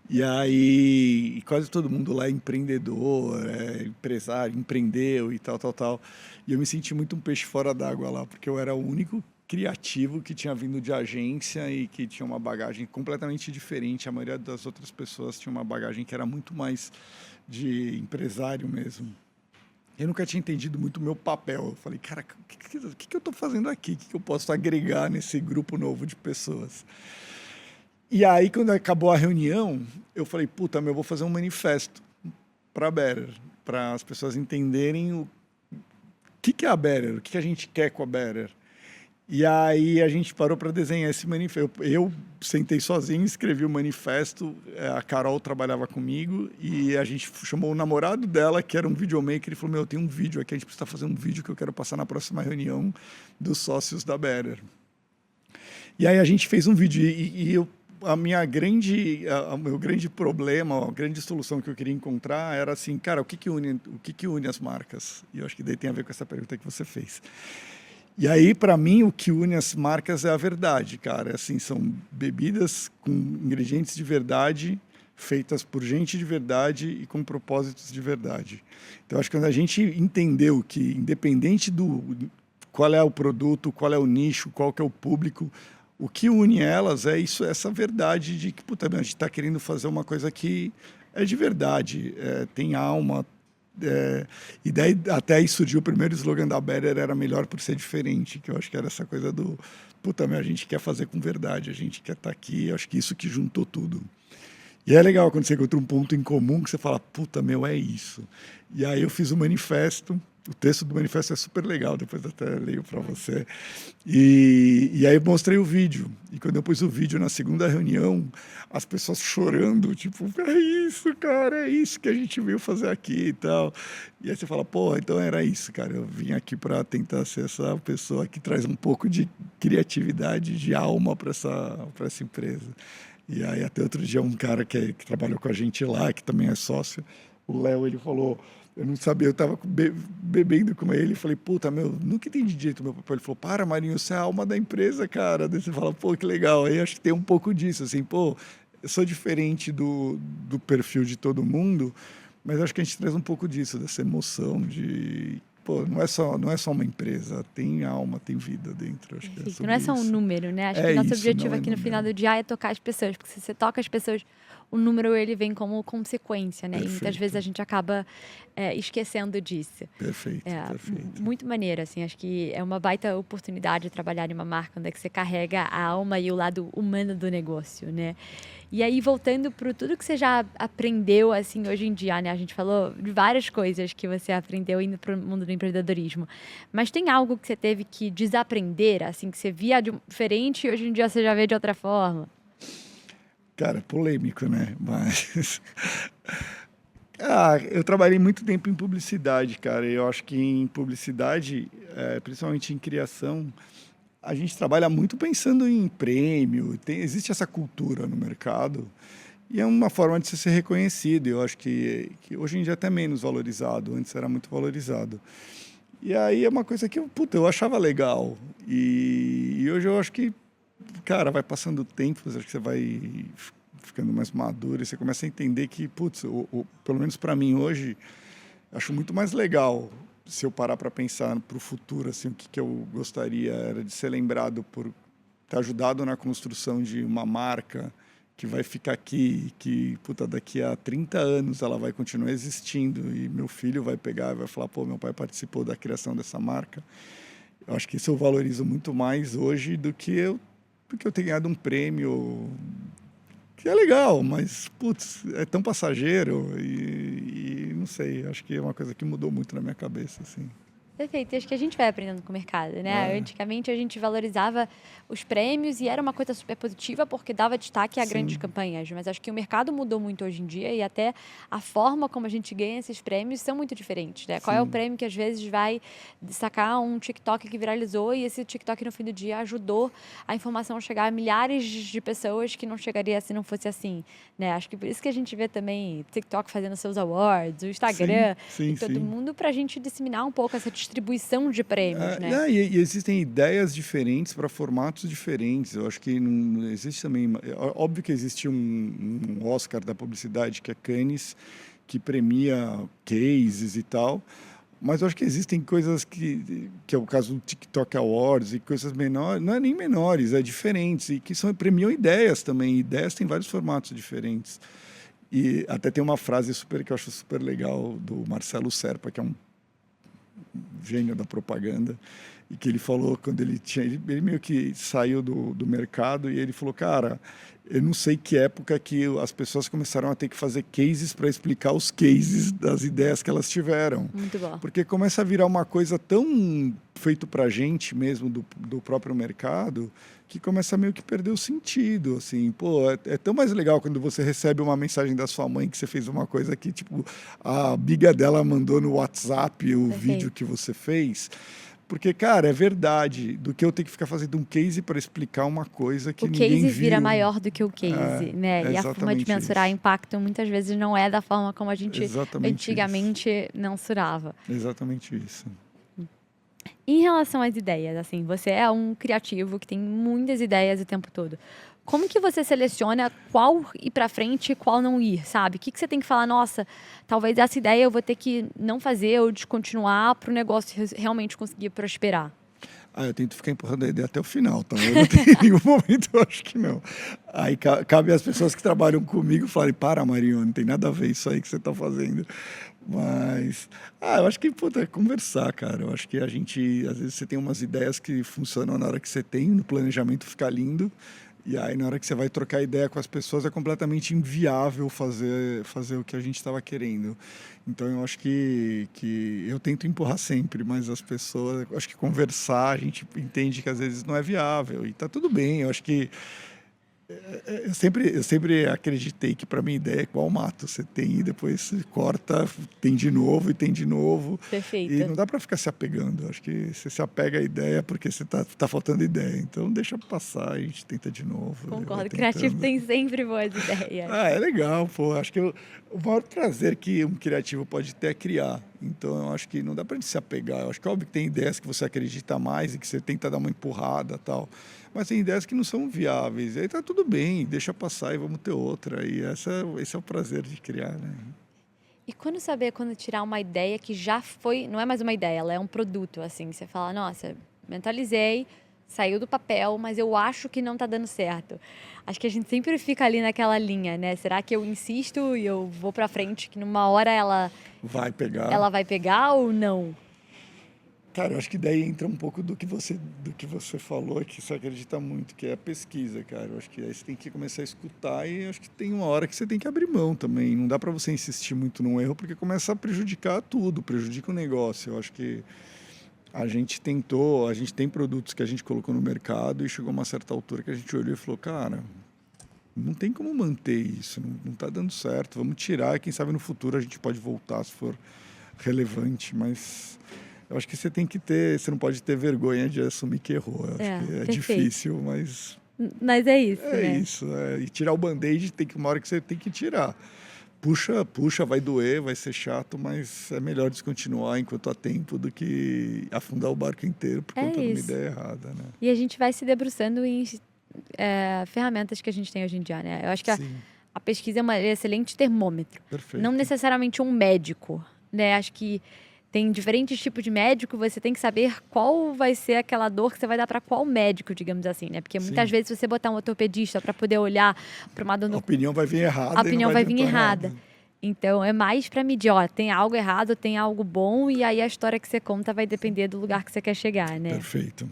E aí, quase todo mundo lá é empreendedor, empresário, empreendeu e tal. E eu me senti muito um peixe fora d'água lá, porque eu era o único criativo que tinha vindo de agência e que tinha uma bagagem completamente diferente. A maioria das outras pessoas tinha uma bagagem que era muito mais de empresário mesmo. Eu nunca tinha entendido muito o meu papel. Eu falei, cara, o que eu estou fazendo aqui? O que eu posso agregar nesse grupo novo de pessoas? E aí, quando acabou a reunião, eu falei, puta, eu vou fazer um manifesto para a Better, para as pessoas entenderem o que é a Better, o que a gente quer com a Better. E aí a gente parou para desenhar esse manifesto. Eu sentei sozinho, escrevi o manifesto, a Carol trabalhava comigo e a gente chamou o namorado dela, que era um videomaker, e falou, tem um vídeo aqui, a gente precisa fazer um vídeo que eu quero passar na próxima reunião dos sócios da Better. E aí a gente fez um vídeo e o meu grande problema, a grande solução que eu queria encontrar era assim, cara, o que une as marcas? E eu acho que daí tem a ver com essa pergunta que você fez. E aí, para mim, o que une as marcas é a verdade, cara. Assim, são bebidas com ingredientes de verdade, feitas por gente de verdade e com propósitos de verdade. Então, acho que quando a gente entendeu que, independente do qual é o produto, qual é o nicho, qual que é o público. O que une elas é isso, essa verdade de que, puta, a gente está querendo fazer uma coisa que é de verdade, tem alma. E daí até aí surgiu o primeiro slogan da Better, era melhor por ser diferente, que eu acho que era essa coisa do, puta, a gente quer fazer com verdade, a gente quer estar aqui, eu acho que isso que juntou tudo. E é legal quando você encontra um ponto em comum que você fala, puta, é isso. E aí eu fiz o manifesto, o texto do manifesto é super legal, depois até leio para você. E aí eu mostrei o vídeo. E quando eu pus o vídeo na segunda reunião, as pessoas chorando, tipo, é isso, cara, é isso que a gente veio fazer aqui e tal. E aí você fala, pô, então era isso, cara. Eu vim aqui para tentar ser essa pessoa que traz um pouco de criatividade, de alma para essa empresa. E aí até outro dia um cara que trabalhou com a gente lá, que também é sócio, o Léo, ele falou, eu não sabia, eu estava bebendo com ele, falei, puta, nunca entendi direito o meu papel. Ele falou, para, Marinho, você é a alma da empresa, cara. Daí você fala, pô, que legal. Aí acho que tem um pouco disso, assim, pô, eu sou diferente do perfil de todo mundo, mas acho que a gente traz um pouco disso, dessa emoção de... Pô, não é só uma empresa, tem alma, tem vida dentro. Acho que não é só um número, né? Acho que o nosso objetivo aqui no final do dia é tocar as pessoas, porque se você toca as pessoas, o número ele vem como consequência, né? Perfeito. E muitas vezes a gente acaba esquecendo disso. Perfeito, perfeito. Muito maneiro, assim, acho que é uma baita oportunidade de trabalhar em uma marca onde é que você carrega a alma e o lado humano do negócio, né? E aí, voltando para tudo que você já aprendeu, assim, hoje em dia, né? A gente falou de várias coisas que você aprendeu indo para o mundo do empreendedorismo. Mas tem algo que você teve que desaprender, assim, que você via diferente e hoje em dia você já vê de outra forma? Cara, polêmico, né? Mas... eu trabalhei muito tempo em publicidade, cara. Eu acho que em publicidade, principalmente em criação, a gente trabalha muito pensando em prêmio, existe essa cultura no mercado e é uma forma de você ser reconhecido. Eu acho que hoje em dia é até menos valorizado, antes era muito valorizado. E aí é uma coisa que eu achava legal. E hoje eu acho que, cara, vai passando o tempo, acho que você vai ficando mais maduro e você começa a entender que, pelo menos para mim hoje, acho muito mais legal se eu parar para pensar para o futuro, assim, o que eu gostaria era de ser lembrado por ter ajudado na construção de uma marca que vai ficar aqui, que daqui a 30 anos ela vai continuar existindo e meu filho vai pegar e vai falar, pô, meu pai participou da criação dessa marca. Eu acho que isso eu valorizo muito mais hoje do que eu ter ganhado um prêmio que é legal, mas, é tão passageiro e não sei, acho que é uma coisa que mudou muito na minha cabeça, assim. Perfeito, e acho que a gente vai aprendendo com o mercado, né? Antigamente a gente valorizava os prêmios e era uma coisa super positiva porque dava destaque a grandes campanhas, mas acho que o mercado mudou muito hoje em dia e até a forma como a gente ganha esses prêmios são muito diferentes, né? Qual é o prêmio que às vezes vai destacar um TikTok que viralizou e esse TikTok no fim do dia ajudou a informação a chegar a milhares de pessoas que não chegaria se não fosse assim, né? Acho que por isso que a gente vê também TikTok fazendo seus awards, o Instagram, todo mundo pra gente disseminar um pouco essa distribuição de prêmios, né? E existem ideias diferentes para formatos diferentes. Eu acho que não existe também... Óbvio que existe um Oscar da publicidade, que é Cannes, que premia cases e tal, mas eu acho que existem coisas que é o caso do TikTok Awards e coisas menores, não é nem menores, é diferentes, e que premiam ideias também. Ideias têm vários formatos diferentes. E até tem uma frase que eu acho super legal do Marcelo Serpa, que é um gênio da propaganda, e que ele falou quando ele meio que saiu do mercado e ele falou, cara, eu não sei que época que as pessoas começaram a ter que fazer cases para explicar os cases das ideias que elas tiveram. Muito bom. Porque começa a virar uma coisa tão feito para a gente mesmo do próprio mercado que começa a meio que perder o sentido, assim, é tão mais legal quando você recebe uma mensagem da sua mãe que você fez uma coisa que, tipo, a amiga dela mandou no WhatsApp o vídeo que você fez, porque, cara, é verdade, do que eu ter que ficar fazendo um case para explicar uma coisa que ninguém viu. O case vira maior do que o case, né? E a forma de mensurar impacto muitas vezes não é da forma como a gente antigamente mensurava. Exatamente isso. Em relação às ideias, assim, você é um criativo que tem muitas ideias o tempo todo. Como que você seleciona qual ir para frente e qual não ir, sabe? O que você tem que falar, nossa, talvez essa ideia eu vou ter que não fazer ou descontinuar para o negócio realmente conseguir prosperar? Eu tento ficar empurrando a ideia até o final, tá? Eu não tenho em nenhum momento, eu acho que não. Aí cabe às pessoas que trabalham comigo falarem, para, Marinho, não tem nada a ver isso aí que você está fazendo. Mas, eu acho que, puta, é conversar, cara. Eu acho que a gente, às vezes você tem umas ideias que funcionam na hora que você tem, no planejamento fica lindo, e aí na hora que você vai trocar ideia com as pessoas é completamente inviável fazer o que a gente estava querendo. Então eu acho que eu tento empurrar sempre, mas as pessoas, eu acho que conversar, a gente entende que às vezes não é viável, e tá tudo bem. Eu acho que eu sempre acreditei que para mim ideia é igual ao mato. Você tem e depois você corta, tem de novo e tem de novo. E Perfeito. não dá para ficar se apegando. Acho que você se apega à ideia porque você tá faltando ideia. Então deixa passar, a gente tenta de novo. Vai Concordo. Criativo tentando. tem sempre boas ideias. É legal, pô. Acho que o maior prazer que um criativo pode ter é criar. Então eu acho que não dá pra gente se apegar. Eu acho que é óbvio que tem ideias que você acredita mais e que você tenta dar uma empurrada e tal. Mas tem ideias que não são viáveis. E aí tá tudo bem, deixa passar e vamos ter outra. E esse é o prazer de criar, né? E quando tirar uma ideia que já foi, não é mais uma ideia, ela é um produto, assim, você fala, nossa, mentalizei, saiu do papel, mas eu acho que não tá dando certo. Acho que a gente sempre fica ali naquela linha, né? Será que eu insisto e eu vou pra frente, que numa hora Vai pegar. ela vai pegar ou não? Cara, eu acho que daí entra um pouco do que você falou, que você acredita muito, que é a pesquisa, cara. Eu acho que aí você tem que começar a escutar e acho que tem uma hora que você tem que abrir mão também. Não dá para você insistir muito num erro, porque começa a prejudicar tudo, prejudica o negócio. Eu acho que a gente tem produtos que a gente colocou no mercado e chegou a uma certa altura que a gente olhou e falou, cara, não tem como manter isso, não está dando certo, vamos tirar e quem sabe no futuro a gente pode voltar se for relevante, mas eu acho que você não pode ter vergonha de assumir que errou. Eu acho que é Perfeito. difícil, mas Mas é isso, é né? isso. E tirar o band-aid uma hora que você tem que tirar. Puxa, vai doer, vai ser chato, mas é melhor descontinuar enquanto há tempo do que afundar o barco inteiro por É conta de uma isso. ideia errada, né? E a gente vai se debruçando em ferramentas que a gente tem hoje em dia, né? Eu acho que Sim, a pesquisa é um excelente termômetro. perfeito. Não necessariamente um médico, né? Acho que tem diferentes tipos de médico, você tem que saber qual vai ser aquela dor que você vai dar para qual médico, digamos assim, né? Porque muitas Sim. vezes se você botar um ortopedista para poder olhar para uma dor A no opinião vai vir errada a e não opinião vai vir adiantar errada. nada. Então é mais para medir, ó, tem algo errado, tem algo bom e aí a história que você conta vai depender do lugar que você quer chegar, né? Perfeito.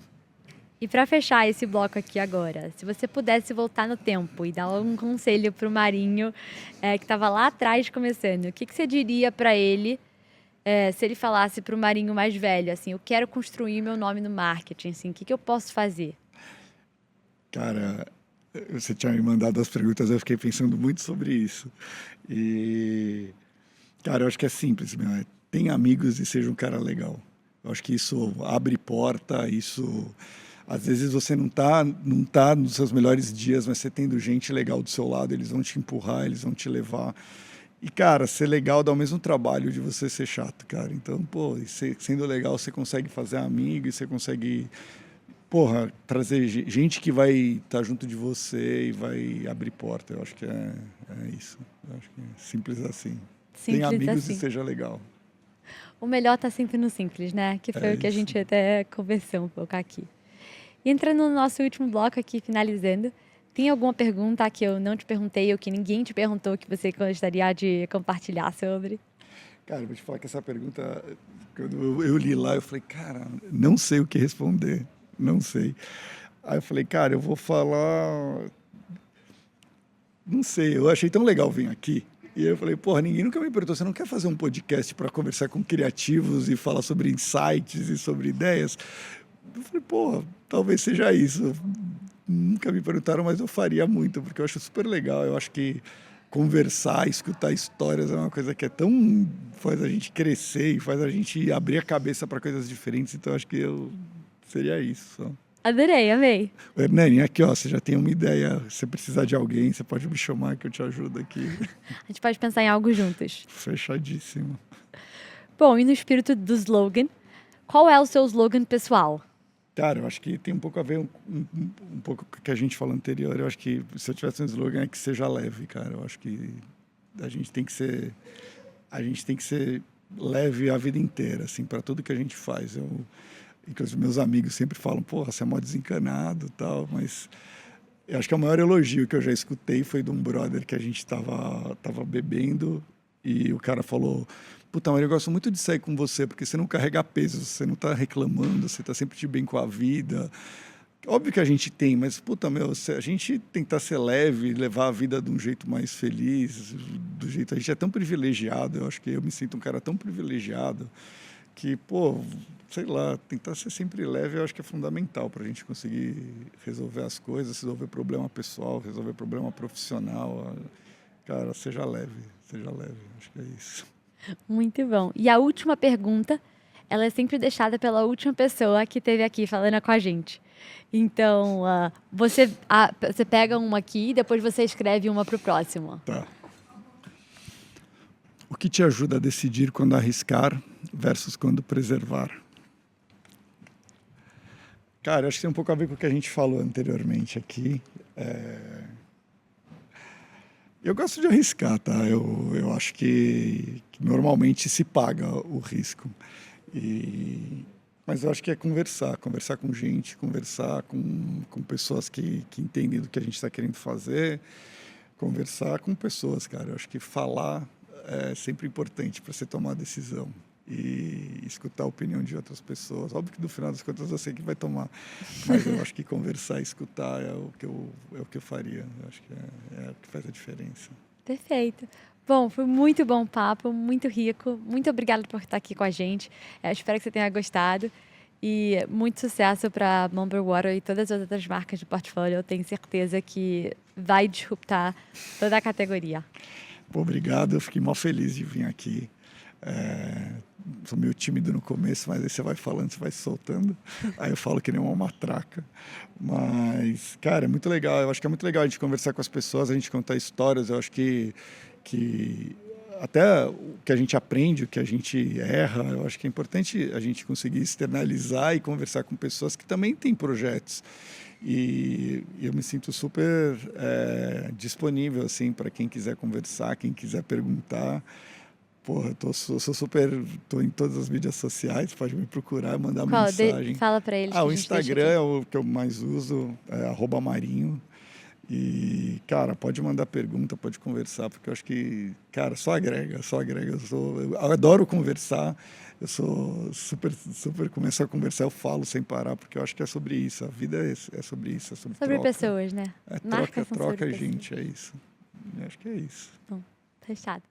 E para fechar esse bloco aqui agora, se você pudesse voltar no tempo e dar um conselho para o Marinho, que estava lá atrás começando, o que você diria para ele, se ele falasse para o Marinho mais velho, assim, eu quero construir meu nome no marketing, assim, o que eu posso fazer? Cara, você tinha me mandado as perguntas, eu fiquei pensando muito sobre isso. E, cara, eu acho que é simples, meu. Tenha amigos e seja um cara legal. Eu acho que isso abre porta, isso... Às vezes você não tá nos seus melhores dias, mas você tendo gente legal do seu lado, eles vão te empurrar, eles vão te levar. E, cara, ser legal dá o mesmo trabalho de você ser chato, cara. Então, pô, sendo legal, você consegue fazer amigo e você consegue, porra, trazer gente que vai estar junto de você e vai abrir porta. Eu acho que é isso. Eu acho que é simples assim. Tenha Simples amigos assim. e seja legal. O melhor tá sempre no simples, né? Que foi É o que a isso. gente até conversou um pouco aqui. E entrando no nosso último bloco aqui, finalizando, tem alguma pergunta que eu não te perguntei ou que ninguém te perguntou que você gostaria de compartilhar sobre? Cara, eu vou te falar que essa pergunta, quando eu li lá, eu falei, cara, não sei o que responder. Não sei. Aí eu falei, cara, eu vou falar. Não sei, eu achei tão legal vir aqui. E aí eu falei, porra, ninguém nunca me perguntou, você não quer fazer um podcast para conversar com criativos e falar sobre insights e sobre ideias? Eu falei, porra, talvez seja isso. Nunca me perguntaram, mas eu faria muito, porque eu acho super legal. Eu acho que conversar, escutar histórias é uma coisa que faz a gente crescer e faz a gente abrir a cabeça para coisas diferentes. Então, eu acho que seria isso. Só. Adorei, amei. Hernani, aqui, ó, você já tem uma ideia. Se precisar de alguém, você pode me chamar que eu te ajudo aqui. A gente pode pensar em algo juntos. Fechadíssimo. Bom, e no espírito do slogan, qual é o seu slogan pessoal? Cara, eu acho que tem um pouco a ver um pouco com o que a gente falou anterior. Eu acho que se eu tivesse um slogan é que seja leve, cara. Eu acho que a gente tem que ser leve a vida inteira, assim, para tudo que a gente faz. Inclusive, meus amigos sempre falam, porra, você é mó desencanado e tal, mas eu acho que o maior elogio que eu já escutei foi de um brother que a gente tava bebendo e o cara falou, puta, mas eu gosto muito de sair com você, porque você não carrega peso, você não tá reclamando, você tá sempre de bem com a vida. Óbvio que a gente tem, mas, puta, meu, se a gente tentar ser leve, levar a vida de um jeito mais feliz, do jeito... A gente é tão privilegiado, eu acho que eu me sinto um cara tão privilegiado que, pô, sei lá, tentar ser sempre leve eu acho que é fundamental para a gente conseguir resolver as coisas, resolver problema pessoal, resolver problema profissional. Cara, seja leve, acho que é isso. Muito bom. E a última pergunta, ela é sempre deixada pela última pessoa que esteve aqui falando com a gente. Então, você pega uma aqui e depois você escreve uma para o próximo. Tá. O que te ajuda a decidir quando arriscar versus quando preservar? Cara, acho que tem um pouco a ver com o que a gente falou anteriormente aqui. Eu gosto de arriscar, tá? Eu acho que normalmente se paga o risco. Mas eu acho que é conversar com gente, conversar com pessoas que entendem do que a gente está querendo fazer, conversar com pessoas, cara. Eu acho que falar é sempre importante para você tomar a decisão e escutar a opinião de outras pessoas. Óbvio que no final das contas eu sei que vai tomar, mas eu acho que conversar e escutar é o que eu faria. Eu acho que é o que faz a diferença. Perfeito. Bom, foi muito bom o papo, muito rico. Muito obrigada por estar aqui com a gente. Espero que você tenha gostado. E muito sucesso para Mumber Water e todas as outras marcas de portfólio. Eu tenho certeza que vai disruptar toda a categoria. Pô, obrigado, eu fiquei mó feliz de vir aqui. Sou meio tímido no começo, mas aí você vai falando, você vai se soltando. Aí eu falo que nem uma matraca. Mas, cara, é muito legal. Eu acho que é muito legal a gente conversar com as pessoas, a gente contar histórias. Eu acho que até o que a gente aprende, o que a gente erra, eu acho que é importante a gente conseguir externalizar e conversar com pessoas que também têm projetos. E eu me sinto super disponível assim, para quem quiser conversar, quem quiser perguntar. Porra, tô em todas as mídias sociais, pode me procurar, mandar mensagem. Fala para eles. O Instagram é o que eu mais uso, é @marinho. E, cara, pode mandar pergunta, pode conversar, porque eu acho que, cara, só agrega. Eu adoro conversar, eu sou super, começo a conversar, eu falo sem parar, porque eu acho que é sobre isso, a vida é sobre isso, é sobre troca. Pessoas, né? Troca, gente, é isso. Eu acho que é isso. Bom, fechado.